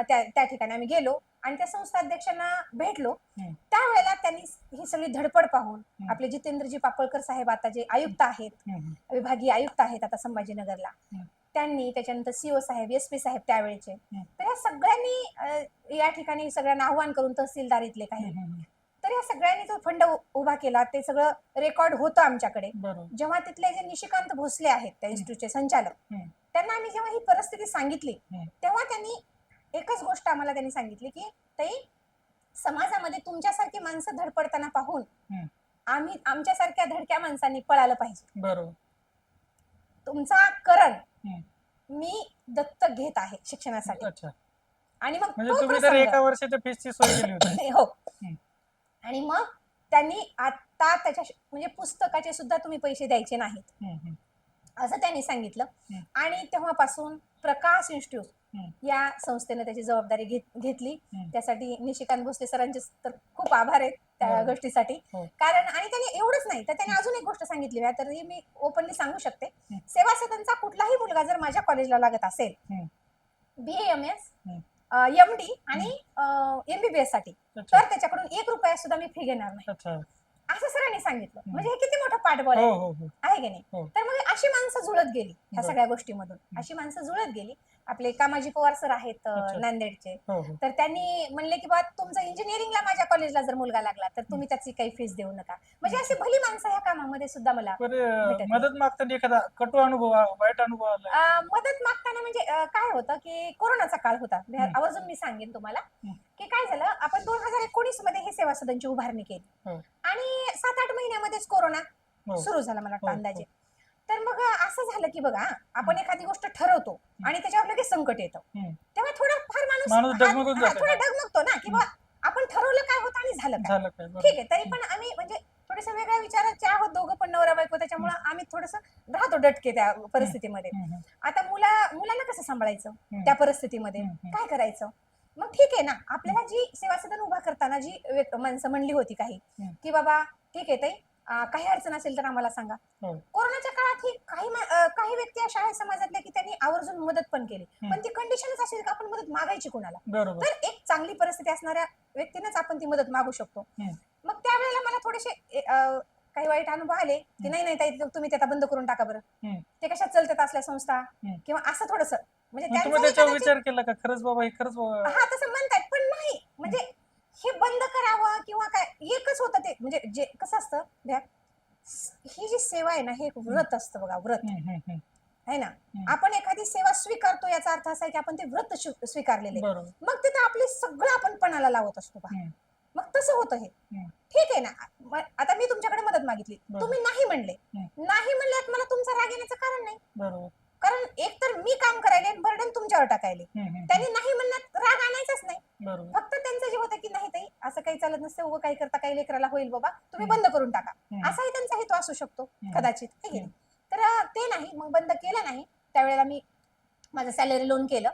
त्या ठिकाणी आम्ही गेलो आणि त्या संस्थाध्यक्षांना भेटलो, त्यावेळेला त्यांनी ही सगळी धडपड पाहून, आपले जितेंद्रजी पापळकर साहेब आता जे आयुक्त आहेत, विभागीय आयुक्त आहेत आता संभाजीनगरला, त्यांनी, त्याच्यानंतर सीओ साहेब, एसपी साहेब त्यावेळेचे, तर या सगळ्यांनी या ठिकाणी सगळ्यांना आव्हान करून, तहसीलदारीतले काही, तर या सगळ्यांनी जो फंड उभा केला ते सगळं रेकॉर्ड होतं आमच्याकडे. जेव्हा तिथले जे निशिकांत भोसले आहेत त्या इन्स्टिट्यूटचे संचालक, त्यांना आम्ही जेव्हा ही परिस्थिती सांगितली, तेव्हा त्यांनी एकच गोष्ट आम्हाला त्यांनी सांगितली की ताई, समाजामध्ये तुमच्यासारखी माणसं धडपडताना पाहून आम्ही आमच्यासारख्या धडक्या माणसांनी पळालं पाहिजे. बरोबर. तुमचा करण मी दत्तक घेत आहे शिक्षणासाठी. अच्छा. आणि मग म्हणजे तो तुम्ही तर प्रसंग, एका वर्षाच्या फीसची सोय केली होती. हो. आणि मग त्यांनी आता त्याच्या म्हणजे पुस्तकाचे सुद्धा तुम्ही पैसे द्यायचे नाहीत असं त्यांनी सांगितलं. आणि तेव्हापासून प्रकाश इन्स्टिट्यूट या संस्थेने त्याची जबाबदारी घेतली. त्यासाठी निशिकांत भोसले सरांचे तर खूप आभार आहेत त्या गोष्टीसाठी. कारण आणि त्यांनी एवढंच नाही तर त्यांनी अजून एक गोष्ट सांगितली आहे, तर मी ओपनली सांगू शकते. सेवा सदनचा कुठलाही मुलगा जर माझ्या कॉलेजला लागत असेल, BAMS, MD आणि MBBS साठी, तर त्याच्याकडून 1 रुपया सुद्धा मी फी घेणार नाही असं सरांनी सांगितलं. म्हणजे हे किती मोठं पाठबळ आहे की नाही? तर मग अशी माणसं जुळत गेली ह्या सगळ्या गोष्टीमधून, अशी माणसं जुळत गेली. आपले कामाजी पवार सर आहेत नांदेडचे, तर त्यांनी म्हणले की बा तुमचं इंजिनिअरिंगला माझ्या कॉलेजला जर मुलगा लागला तर तुम्ही त्याची काही फीस देऊ नका. म्हणजे अशी भली माणसं ह्या कामामध्ये सुद्धा मला मदत मागताना एखादा कटू अनुभव, वाईट अनुभव आला? मदत मागताना म्हणजे काय होतं की कोरोनाचा काळ होता, आवर्जून मी सांगेन तुम्हाला की काय झालं. आपण 2019 मध्ये ही सेवा सदनची उभारणी केली आणि 7-8 महिन्यामध्येच कोरोना सुरू झाला मला वाटतं अंदाजे. तर मग असं झालं की बघा, आपण एखादी गोष्ट ठरवतो आणि त्याच्यावर लगेच संकट येतं, तेव्हा थोडा फार माणूस थोडा डगमगतो ना की बा आपण ठरवलं काय होतं आणि झालं काय. ठीक आहे, तरी पण आम्ही म्हणजे थोडेसे वेगळ्या विचाराचे आहोत दोघं पण, नवरा बायको, त्याच्यामुळे आम्ही थोडंसं राहतो डटके त्या परिस्थितीमध्ये. आता मुलांना कसं सांभाळायचं त्या परिस्थितीमध्ये, काय करायचं? मग ठीक आहे ना, आपल्याला जी सेवा सदन उभा करताना जी माणसं म्हणली होती काही की बाबा ठीक आहे ताई, काही अडचण असेल तर आम्हाला सांगा. कोरोनाच्या काळात ही काही व्यक्ती अशा आहेत समाजातल्या की त्यांनी आवर्जून मदत पण केली, पण ती कंडिशनच असेल की आपण मदत मागायची कोणाला. तर एक चांगली परिस्थिती असणाऱ्या व्यक्तीनेच आपण ती मदत मागू शकतो. मग त्यावेळेला मला थोडेसे काही वाईट अनुभव आले की नाही ताई, तुम्ही ते बंद करून टाका बरं, ते कशात चालतात असल्या संस्था किंवा असं थोडंसं, म्हणजे त्याच्यावर विचार केला का खरंच बाबा हे खरंच हा तसं म्हणतात, पण नाही म्हणजे हे बंद करावं किंवा काय, एकच होतं ते. म्हणजे जे कसं असतं, ही जी सेवा आहे ना, हे एक व्रत असतं बघा, व्रत आहे ना. आपण एखादी सेवा स्वीकारतो याचा अर्थ असा आहे की आपण ते व्रत स्वीकारलेले, मग तिथं आपले सगळं आपण पणाला लावत असतो बा. मग तसं होतं हे. ठीक आहे ना, आता मी तुमच्याकडे मदत मागितली, तुम्ही नाही म्हणले, नाही म्हणल्यात मला तुमचा राग येण्याचं कारण नाही. कारण एक तर मी काम करायले, बर्डन तुमच्यावर टाकायले, त्यांनी नाही म्हणण्यात राग आणायचाच नाही. फक्त त्यांचं जे होतं की नाही ताई, असं काही चालत नसतं, उभं काही करता काही लेकराला होईल बाबा, तुम्ही बंद करून टाका, असाही त्यांचा हेतू असू शकतो कदाचित, है की नाही? तर ते नाही, मग बंद केलं नाही. त्यावेळेला मी माझं सॅलरी लोन केलं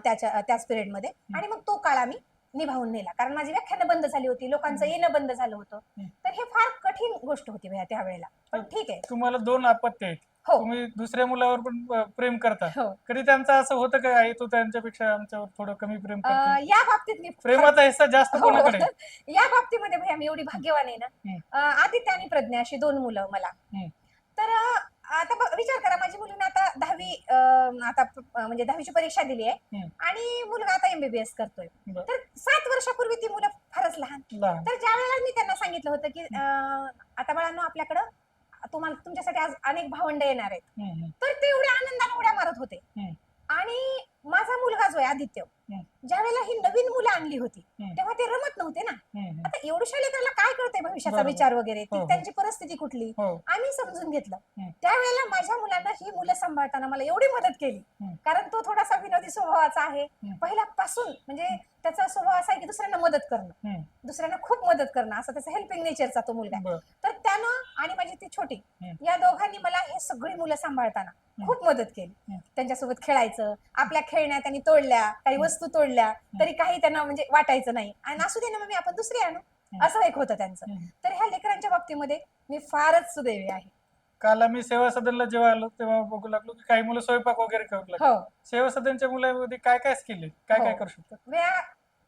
त्याच पिरियडमध्ये, आणि मग तो काळ आम्ही निभावून नेला. कारण माझी व्याख्यानं बंद झाली होती, लोकांचं येणं बंद झालं होतं, तर हे फार कठीण गोष्ट होती त्यावेळेला. पण ठीक आहे, तुम्हाला 2 आपत्ती आहेत. हो तुम्ही दुसऱ्या मुलावर पण प्रेम करता. हो कधी त्यांचं असं होतं का आई तू त्यांच्यापेक्षा आमच्यावर थोडं कमी प्रेम करते? या बाबतीत मी प्रेमाचा हिस्सा जास्त हो कोणाकडे आहे? या बाबतीमध्ये भैया मी एवढी भाग्यवान आहे ना. हं, आदित्य आणि प्रज्ञा अशी 2 मुलं मला. हं, तर आता विचार करा माझी मुलीने आता 10वी आता म्हणजे 10वीची परीक्षा दिली आहे हं. आणि मुलगा आता एमबीबीएस करतोय. बरं. तर 7 वर्षापूर्वी ती मुलं फारच लहान. लहान. तर ज्यावेळेला मी त्यांना सांगितलं होतं, की आता बाळांनो आपल्याकडं तुम्हाला तुमच्यासाठी आज अनेक भावंड येणार आहेत. हं, हं, तर ते एवढ्या आनंदाने उड्या मारत होते. हं, आणि माझा मुलगा जो आहे आदित्य, हं, ज्यावेळेला ही नवीन मुलं आणली होती, हं, तेव्हा ते रमत नव्हते ना. हं, हं. आता एवढ्याशा लेकराला काय कळतंय भविष्याचा बरोबर. विचार वगैरे, हो, ती हो. त्यांची परिस्थिती कुठली, हो. आम्ही समजून घेतलं. हं. त्यावेळेला माझ्या मुलांना ही मुलं सांभाळताना मला एवढी मदत केली, हं. कारण तो थोडासा विनोदी स्वभावाचा आहे. हं. पहिल्यापासून म्हणजे त्याचा स्वभाव असा आहे की दुसऱ्यांना मदत करणं, हं. दुसऱ्यांना खूप मदत करणं, असा त्याचा हेल्पिंग नेचरचा तो मुलगा आहे. बरं. तर त्यानं आणि माझी ती छोटी, हं. या दोघांनी मला हे सगळी मुलं सांभाळताना खूप मदत केली. हं. त्यांच्यासोबत खेळायचं, आपल्या खेळण्या त्यांनी तोडल्या, काही वस्तू तोडल्या तरी काही त्यांना म्हणजे वाटायचं नाही, आणि असू दे ना मम्मी आपण दुसरी आणू, असं एक होतं त्यांचं. हं. तर ह्या लेकरांच्या बाबतीमध्ये मी फारच सुदैवी आहे. काल आम्ही सेवा सदनला जेव्हा आलो तेव्हा बघू लागलो की काही मुलं स्वयंपाक वगैरे करू लागले. हो सेवा सदनच्या मुलांमध्ये काय काय स्किल आहे, काय काय हो. करू शकतात? व्या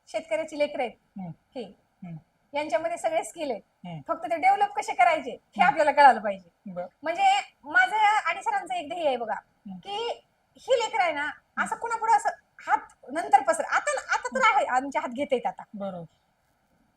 शेतकऱ्याची लेकरं आहेत हं, ही, हं, यांच्यामध्ये सगळे स्किल आहेत. हं. फक्त ते डेव्हलप कसे करायचे हे आपल्याला कळायला पाहिजे. बरं. म्हणजे माझं आणि सरांचं एक ध्येय आहे बघा, हं. की ही लेकर आहे ना, असं कुणापुढे असं हात नंतर पसर, आता आता तर आहे आमच्या हात घेता येत आता, बरोबर.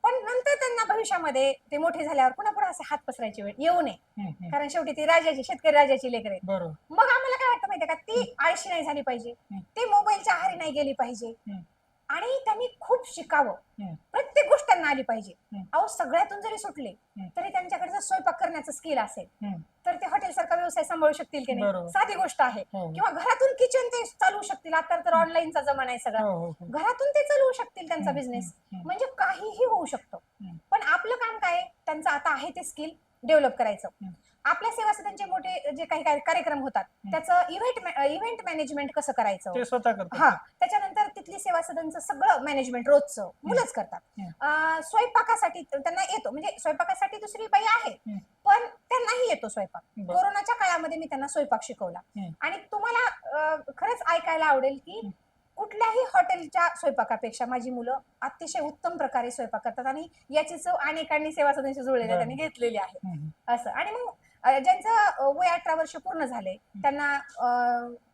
पण नंतर त्यांना भविष्यामध्ये ते मोठे झाल्यावर कुणापुढे असे हात पसरायची वेळ येऊ नये. हं, हं. कारण शेवटी ती राजाची, शेतकरी राजाची लेकर आहेत. बरोबर. मग आम्हाला काय वाटतं माहितीये का, ती आळशी नाही झाली पाहिजे, हं. ती मोबाईलच्या आहारी नाही गेली पाहिजे, हं. आणि त्यांनी खूप शिकावं, हं. प्रत्येक गोष्ट त्यांना आली पाहिजे. हं. अहो सगळ्यातून जरी सुटले हं. तरी त्यांच्याकडे जर स्वयंपाक करण्याचं स्किल असेल हं. तर ते हॉटेल सारखा व्यवसाय सांभाळू शकतील की नाही, बरोबर. साधी गोष्ट आहे. हो. किंवा घरातून किचन ते चालवू शकतील, आता तर ऑनलाईनचा जमाना आहे सगळा, हो, हो, हो. घरातून ते चालवू शकतील त्यांचा हं, बिझनेस. हं, हं. म्हणजे काहीही होऊ शकतं. हं. पण आपलं काम काय आहे, त्यांचं आता आहे ते स्किल डेव्हलप करायचं. हं. आपल्या सेवा सदनचे मोठे जे काही कार्यक्रम होतात त्याचं इव्हेंट मॅनेजमेंट कसं करायचं, ते स्वतः करतात. हा, त्याच्यानंतर तिथली सेवा सदनचं सगळं मॅनेजमेंट रोजचं मुलंच करतात. स्वयंपाकासाठी त्यांना येतो, म्हणजे स्वयंपाकासाठी दुसरी बाई आहे, हं. पण त्यांनाही येतो स्वयंपाक. बरं. कोरोनाच्या काळामध्ये मी त्यांना स्वयंपाक शिकवला. हं. आणि तुम्हाला खरंच ऐकायला आवडेल की कुठल्याही हॉटेलच्या स्वयंपाकापेक्षा माझी मुलं अतिशय उत्तम प्रकारे स्वयंपाक करतात, आणि याची चव अनेकांनी सेवा सदनशी जुळलेल्या त्यांनी घेतलेली आहे. हं, हं. असं. आणि मग ज्यांचं वय 18 वर्ष पूर्ण झाले त्यांना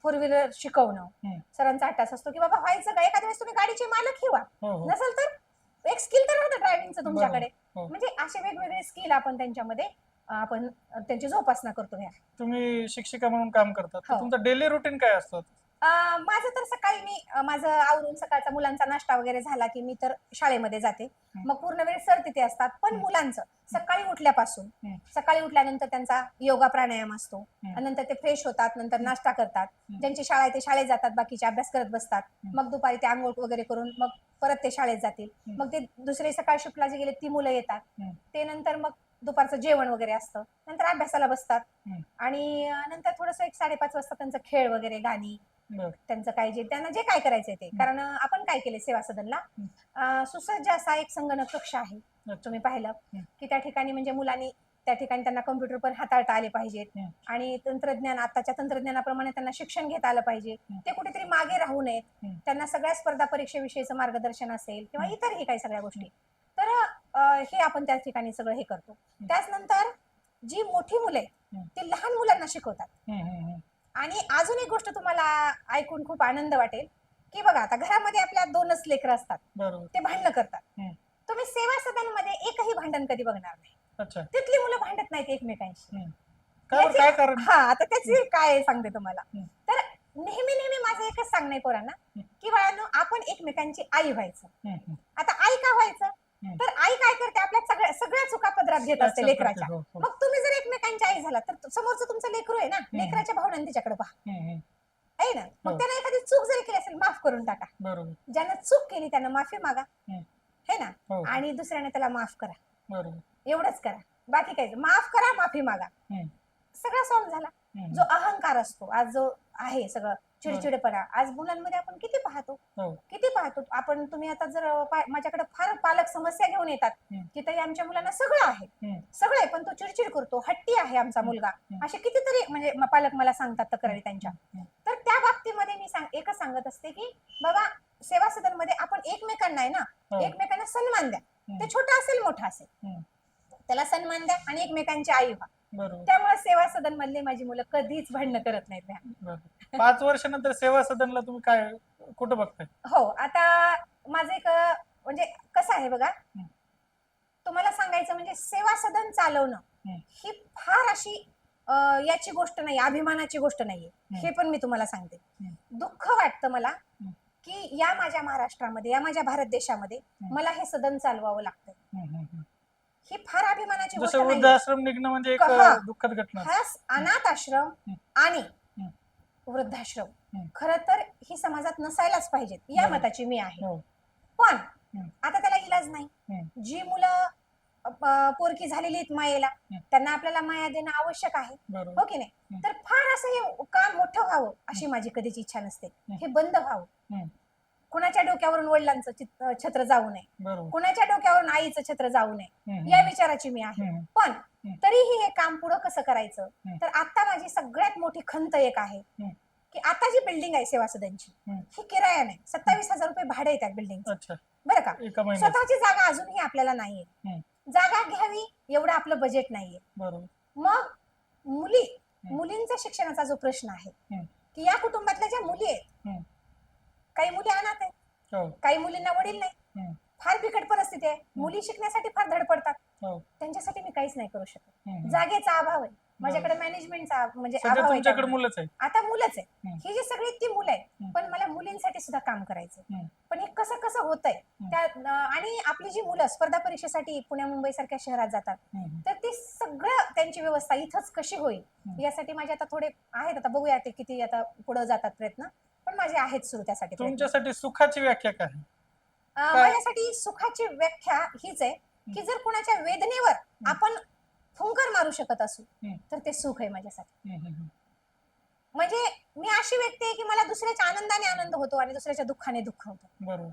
4 व्हीलर शिकवणं. हं. सरांचा अट्टास असतो की बाबा व्हायचं का, एखाद्या वेळेस तुम्ही गाडीचे मालक व्हा, हो, हो. नसेल तर एक स्किल तर राहतं ड्रायव्हिंगचं तुमच्याकडे. हो. म्हणजे असे वेगवेगळे स्किल आपण त्यांच्यामध्ये आपण त्यांची जोपासना करतो. ह्या तुम्ही शिक्षिका म्हणून काम करतात, तर हो. तुमचं डेली रुटीन काय असतं? माझं तर सकाळी मी माझं आवरून सकाळचा मुलांचा नाश्ता वगैरे झाला की मी तर शाळेमध्ये जाते. मग पूर्ण वेळ सर तिथे असतात. पण मुलांचं सकाळी उठल्यापासून, सकाळी उठल्यानंतर त्यांचा योगा प्राणायाम असतो, नंतर ते फ्रेश होतात, नंतर नाश्ता करतात, ज्यांची शाळा आहे ते शाळेत जातात, बाकीचे अभ्यास करत बसतात. मग दुपारी ते आंघोळ वगैरे करून मग परत ते शाळेत जातील. मग ते दुसरे सकाळी शिफ्टला जे गेले ती मुलं येतात, ते नंतर मग दुपारचं जेवण वगैरे असतं, नंतर अभ्यासाला बसतात, आणि नंतर थोडंसं 1 5:30 वाजता त्यांचं खेळ वगैरे, गाणी, त्यांचं काय जे त्यांना जे काय करायचंय ते. कारण आपण काय केले सेवा सदनला सुसज्ज असा एक संगणक कक्ष आहे. तुम्ही पाहिलं की त्या ठिकाणी म्हणजे मुलांनी त्या ठिकाणी त्यांना कम्प्युटर पण हाताळता आले पाहिजेत, आणि तंत्रज्ञान, आताच्या तंत्रज्ञानाप्रमाणे त्यांना शिक्षण घेता आलं पाहिजे. ते कुठेतरी मागे राहू नयेत. त्यांना सगळ्या स्पर्धा परीक्षेविषयीचं मार्गदर्शन असेल किंवा इतरही काही सगळ्या गोष्टी, तर हे आपण त्या ठिकाणी सगळं हे करतो. त्याचनंतर जी मोठी मुले ती लहान मुलांना शिकवतात. आणि अजून एक गोष्ट तुम्हाला ऐकून खूप आनंद वाटेल की बघा, आता घरामध्ये आपल्या 2च लेकरं असतात, ते भांडणं करतात. तुम्ही सेवा सदनमध्ये एकही भांडण कधी बघणार नाही. अच्छा. तिथली मुलं भांडत नाहीत एकमेकांशी. काय कारण? हा, आता त्याची काय सांगते तुम्हाला. तर नेहमी नेहमी माझं एकच सांगणं आहे पोरांना की बाळांनो, आपण एकमेकांची आई व्हायचं. आता आई का व्हायचं, तर आई काय करते, आपल्या सगळ्या चुका पदरात घेत असते लेकराच्या. मग तुम्ही जर एकमेकांची आई झाला तर समोरचं तुमचं लेकरू आहे ना, लेकराच्या भावनांनी त्याच्याकडे पहा, आहे ना. मग त्यानं एखादी चूक जरी केली असेल, माफ करून टाका. बरोबर. ज्यानं चूक केली त्यानं माफी मागा, है ना, हो. आणि दुसऱ्याने त्याला माफ करा. बरोबर. एवढंच करा, बाकी काय, माफ करा, माफी मागा, सगळा सॉल्व्ह झाला. जो अहंकार असतो आज, जो आहे सगळं चिडचिडपणा, आज मुलांमध्ये आपण किती पाहतो, किती पाहतो आपण, तुम्ही आता जर माझ्याकडे फार पालक समस्या घेऊन येतात की ताई आमच्या मुलांना सगळं आहे, सगळं आहे, पण तो चिडचिड करतो, हट्टी आहे आमचा मुलगा, असे कितीतरी म्हणजे पालक मला सांगतात तक्रारी त्यांच्या. तर त्या बाबतीमध्ये मी एकच सांगत असते की बाबा, सेवा सदन मध्ये आपण एकमेकांना आहे ना, एकमेकांना सन्मान द्या. ते छोटा असेल मोठा असेल, त्याला सन्मान द्या आणि एकमेकांची आई व्हा. त्यामुळे सेवा सदन मधले माझी मुलं कधीच भांडणं करत नाहीत. 5 वर्षानंतर सेवा सदनला तुम्ही काय कुठं बघताय? हो, आता माझं एक म्हणजे कसं आहे बघा, तुम्हाला सांगायचं म्हणजे सेवा सदन चालवणं ही फार अशी याची गोष्ट नाही, अभिमानाची गोष्ट नाहीये. हे पण मी तुम्हाला सांगते. दुःख वाटतं मला की या माझ्या महाराष्ट्रामध्ये, या माझ्या भारत देशामध्ये मला हे सदन चालवावं लागतं. ही फार अभिमानाची गोष्ट नाही. वृद्धाश्रम निघणं म्हणजे एक दुःखद घटना. खास अनाथ आश्रम आणि वृद्धाश्रम खरं तर ही समाजात नसायलाच पाहिजेत, या मताची मी आहे. पण आता त्याला इलाज नाही. जी मुलं पोरकी झालेली आहेत मायेला, त्यांना आपल्याला माया देणं आवश्यक आहे, हो की नाही? तर फार असं हे काम मोठं व्हावं अशी माझी कधीच इच्छा नसते. हे बंद व्हावं. कुणाच्या डोक्यावरून वडिलांचं छत्र जाऊ नये, कुणाच्या डोक्यावरून आईचं छत्र जाऊ नये, या विचाराची मी आहे. पण तरीही हे काम पुढं कसं करायचं, तर आता माझी सगळ्यात मोठी खंत एक आहे की आता जी बिल्डिंग आहे सेवा सदनची, ही किराया नाही, 27,000 रुपये भाडे आहे त्या बिल्डिंगचं, बरं का? स्वतःची जागा अजूनही आपल्याला नाहीये. जागा घ्यावी एवढं आपलं बजेट नाहीये. मग मुलींचा शिक्षणाचा जो प्रश्न आहे की या कुटुंबातल्या ज्या मुली आहेत, काही मुली अनाथ आहेत, काही मुलींना वडील नाही, फार बिकट परिस्थिती आहे, मुली शिकण्यासाठी फार धडपडतात, त्यांच्यासाठी मी काहीच नाही करू शकत. जागेचा अभाव आहे माझ्याकडे, मॅनेजमेंटचा म्हणजे अभाव आहे, आता मुलंच आहे. ही जी सगळी ती मुलं आहे, पण मला मुलींसाठी सुद्धा काम करायचं. पण हे कसं कसं होतंय त्या, आणि आपली जी मुलं स्पर्धा परीक्षेसाठी पुण्या मुंबई सारख्या शहरात जातात, तर ते सगळं त्यांची व्यवस्था इथंच कशी होईल यासाठी माझे आता थोडे आहेत. आता बघूया ते किती आता पुढे जातात प्रयत्न, पण माझे आहेत सुरू त्यासाठी. तुमच्यासाठी सुखाची व्याख्या काय? माझ्यासाठी सुखाची व्याख्या हीच आहे की जर कुणाच्या वेदनेवर आपण फुंकर मारू शकत असू तर ते सुख आहे माझ्यासाठी. म्हणजे मी अशी व्यक्ती आहे की मला दुसऱ्याच्या आनंदाने आनंद होतो आणि दुसऱ्याच्या दुःखाने दुःख होतं.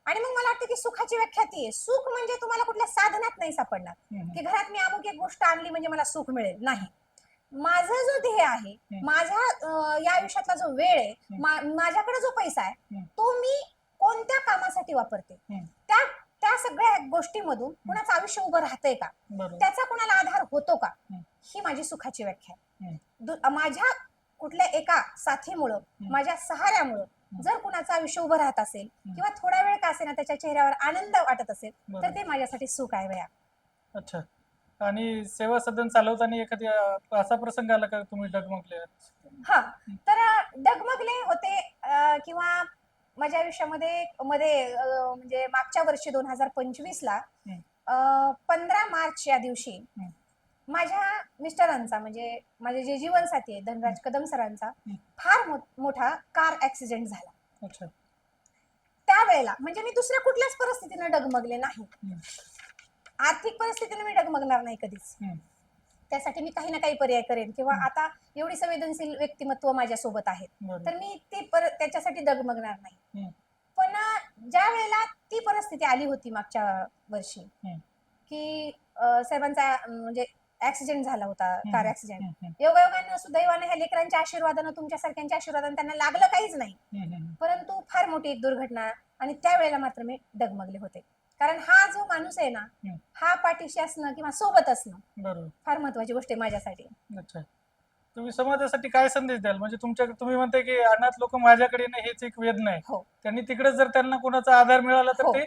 आणि मग मला वाटतं की सुखाची व्याख्या ती आहे. सुख म्हणजे तुम्हाला कुठल्या साधनात नाही सापडणार की घरात मी अमुक एक गोष्ट आणली म्हणजे मला सुख मिळेल, नाही. माझा जो ध्येय आहे, माझ्या या आयुष्यातला जो वेळ आहे, माझ्याकडे जो पैसा आहे, तो मी कोणत्या कामासाठी वापरते, त्या सगळ्या गोष्टीमधून कुणाचं आयुष्य उभं राहतंय का, त्याचा कुणाला आधार होतो का, ही माझी सुखाची व्याख्या आहे. माझ्या कुठल्या एका साथीमुळं, माझ्या सहाऱ्यामुळं जर कुणाचं आयुष्य उभं राहत असेल किंवा थोडा वेळ का असेना त्याच्या चेहऱ्यावर आनंद वाटत असेल, तर ते माझ्यासाठी सुख आहे भया. अच्छा. आणि सेवा सदन चालवताना एखादा असा प्रसंग आला का तुम्ही डगमगले? हा, तर डगमगले होते किंवा माझ्या आयुष्यामध्ये म्हणजे मागच्या वर्षी 2025 ला 15 मार्च या दिवशी माझ्या मिस्टरांचा, म्हणजे माझे जे जीवनसाथी आहे धनराज कदम सरांचा फार मोठा कार ऍक्सिडेंट झाला. त्यावेळेला म्हणजे मी दुसऱ्या कुठल्याच परिस्थितीने डगमगले नाही, आर्थिक परिस्थितीने मी डगमगणार नाही कधीच. त्यासाठी मी काही ना काही पर्याय करेन, किंवा आता एवढी संवेदनशील व्यक्तिमत्व माझ्या सोबत आहेत तर मी ती त्याच्यासाठी डगमगणार नाही. पण ज्या वेळेला ती परिस्थिती आली होती मागच्या वर्षी की साहेबांचा म्हणजे ऍक्सिडेंट झाला होता, कार ऍक्सिडेंट, योगायोगानं सुदैवानं ह्या लेकरांच्या आशीर्वादानं, तुमच्यासारख्यांच्या आशीर्वादानं त्यांना लागलं काहीच नाही, परंतु फार मोठी एक दुर्घटना. आणि त्यावेळेला मात्र मी डगमगले होते, कारण हा जो माणूस आहे ना, हा पाठीशी असणं किंवा सोबत असणं फार महत्वाची गोष्ट आहे माझ्यासाठी. अच्छा. तुम्ही समाजासाठी काय संदेश द्याल? म्हणजे तुम्ही म्हणताय की अनाथ लोक माझ्याकडे नाही, हेच एक वेदना आहे, त्यांनी तिकडे जर त्यांना कोणाचा आधार मिळाला तर ते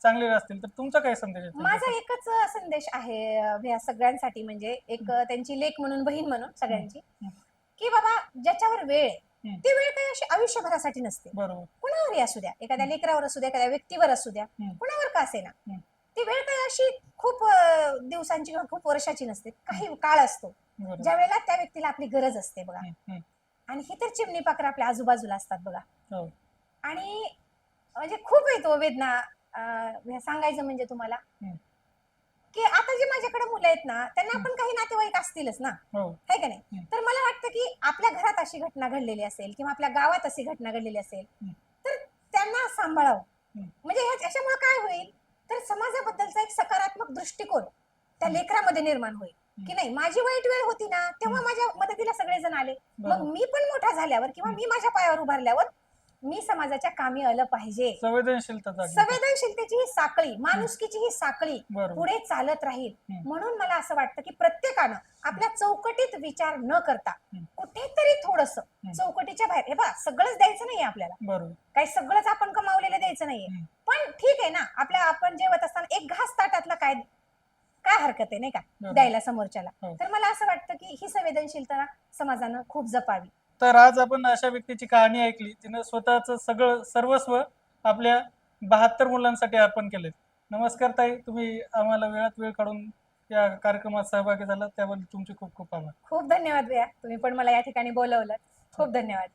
चांगले असतील, तर तुमचा काय संदेश आहे? माझा एकच संदेश आहे या सगळ्यांसाठी, म्हणजे एक त्यांची लेक म्हणून, बहीण म्हणून सगळ्यांची, की बाबा ज्याच्यावर वेळ आहे ती वेळ काही अशी आयुष्यभरासाठी नसते. कुणावरही असू द्या, एखाद्या लेकरावर असू द्या, एखाद्या व्यक्तीवर असू द्या, कुणावर का असेना, ती वेळ काही अशी खूप दिवसांची किंवा खूप वर्षाची नसते. काही काळ असतो ज्या वेळेला त्या व्यक्तीला आपली गरज असते बघा. आणि ही तर चिमणी पाखर आपल्या आजूबाजूला असतात बघा. आणि म्हणजे खूप येतो वेदना सांगायचं म्हणजे तुम्हाला, की आता जे माझ्याकडे मुलं आहेत ना, त्यांना पण काही नातेवाईक असतीलच ना, है का नाही? तर मला वाटतं की आपल्या घरात अशी घटना घडलेली असेल किंवा आपल्या गावात अशी घटना घडलेली असेल, तर त्यांना सांभाळावं. हं. म्हणजे याच्यामुळे काय होईल, तर समाजाबद्दलचा एक सकारात्मक दृष्टिकोन त्या लेकरामध्ये निर्माण होईल, की नाही माझी वाईट वेळ होती ना तेव्हा माझ्या मदतीला सगळेजण आले. मग बरोबर. मी पण मोठा झाल्यावर किंवा मी माझ्या पायावर उभारल्यावर मी समाजाच्या कामी आलं पाहिजे. संवेदनशीलता जागली. संवेदनशीलतेची ही साखळी, माणुसकीची ही साखळी बरोबर. पुढे चालत राहील. हं. म्हणून मला असं वाटतं की प्रत्येकानं आपल्या चौकटीत विचार न करता हं. कुठेतरी थोडस चौकटीच्या बाहेर, हे बा सगळंच द्यायचं नाही आपल्याला, बरोबर. काही सगळंच आपण कमावलेलं द्यायचं नाहीये. हं. पण ठीक आहे ना, आपण जेवत असताना एक घास ताटातला काय काय हरकत आहे नाही का बरोबर. द्यायला समोरच्याला. हो. तर मला असं वाटतं की ही संवेदनशीलता समाजानं खूप जपावी. तर आज आपण अशा व्यक्तीची कहाणी ऐकली जिनं स्वतःचं सगळं सर्वस्व आपल्या 72 मुलांसाठी अर्पण केले. नमस्कार ताई, तुम्ही आम्हाला वेळात वेळ काढून या कार्यक्रमात सहभागी झाला त्याबद्दल तुमचे खूप खूप आभार. खूप धन्यवाद भैया, तुम्ही पण मला या ठिकाणी बोलवलं. खूप धन्यवाद.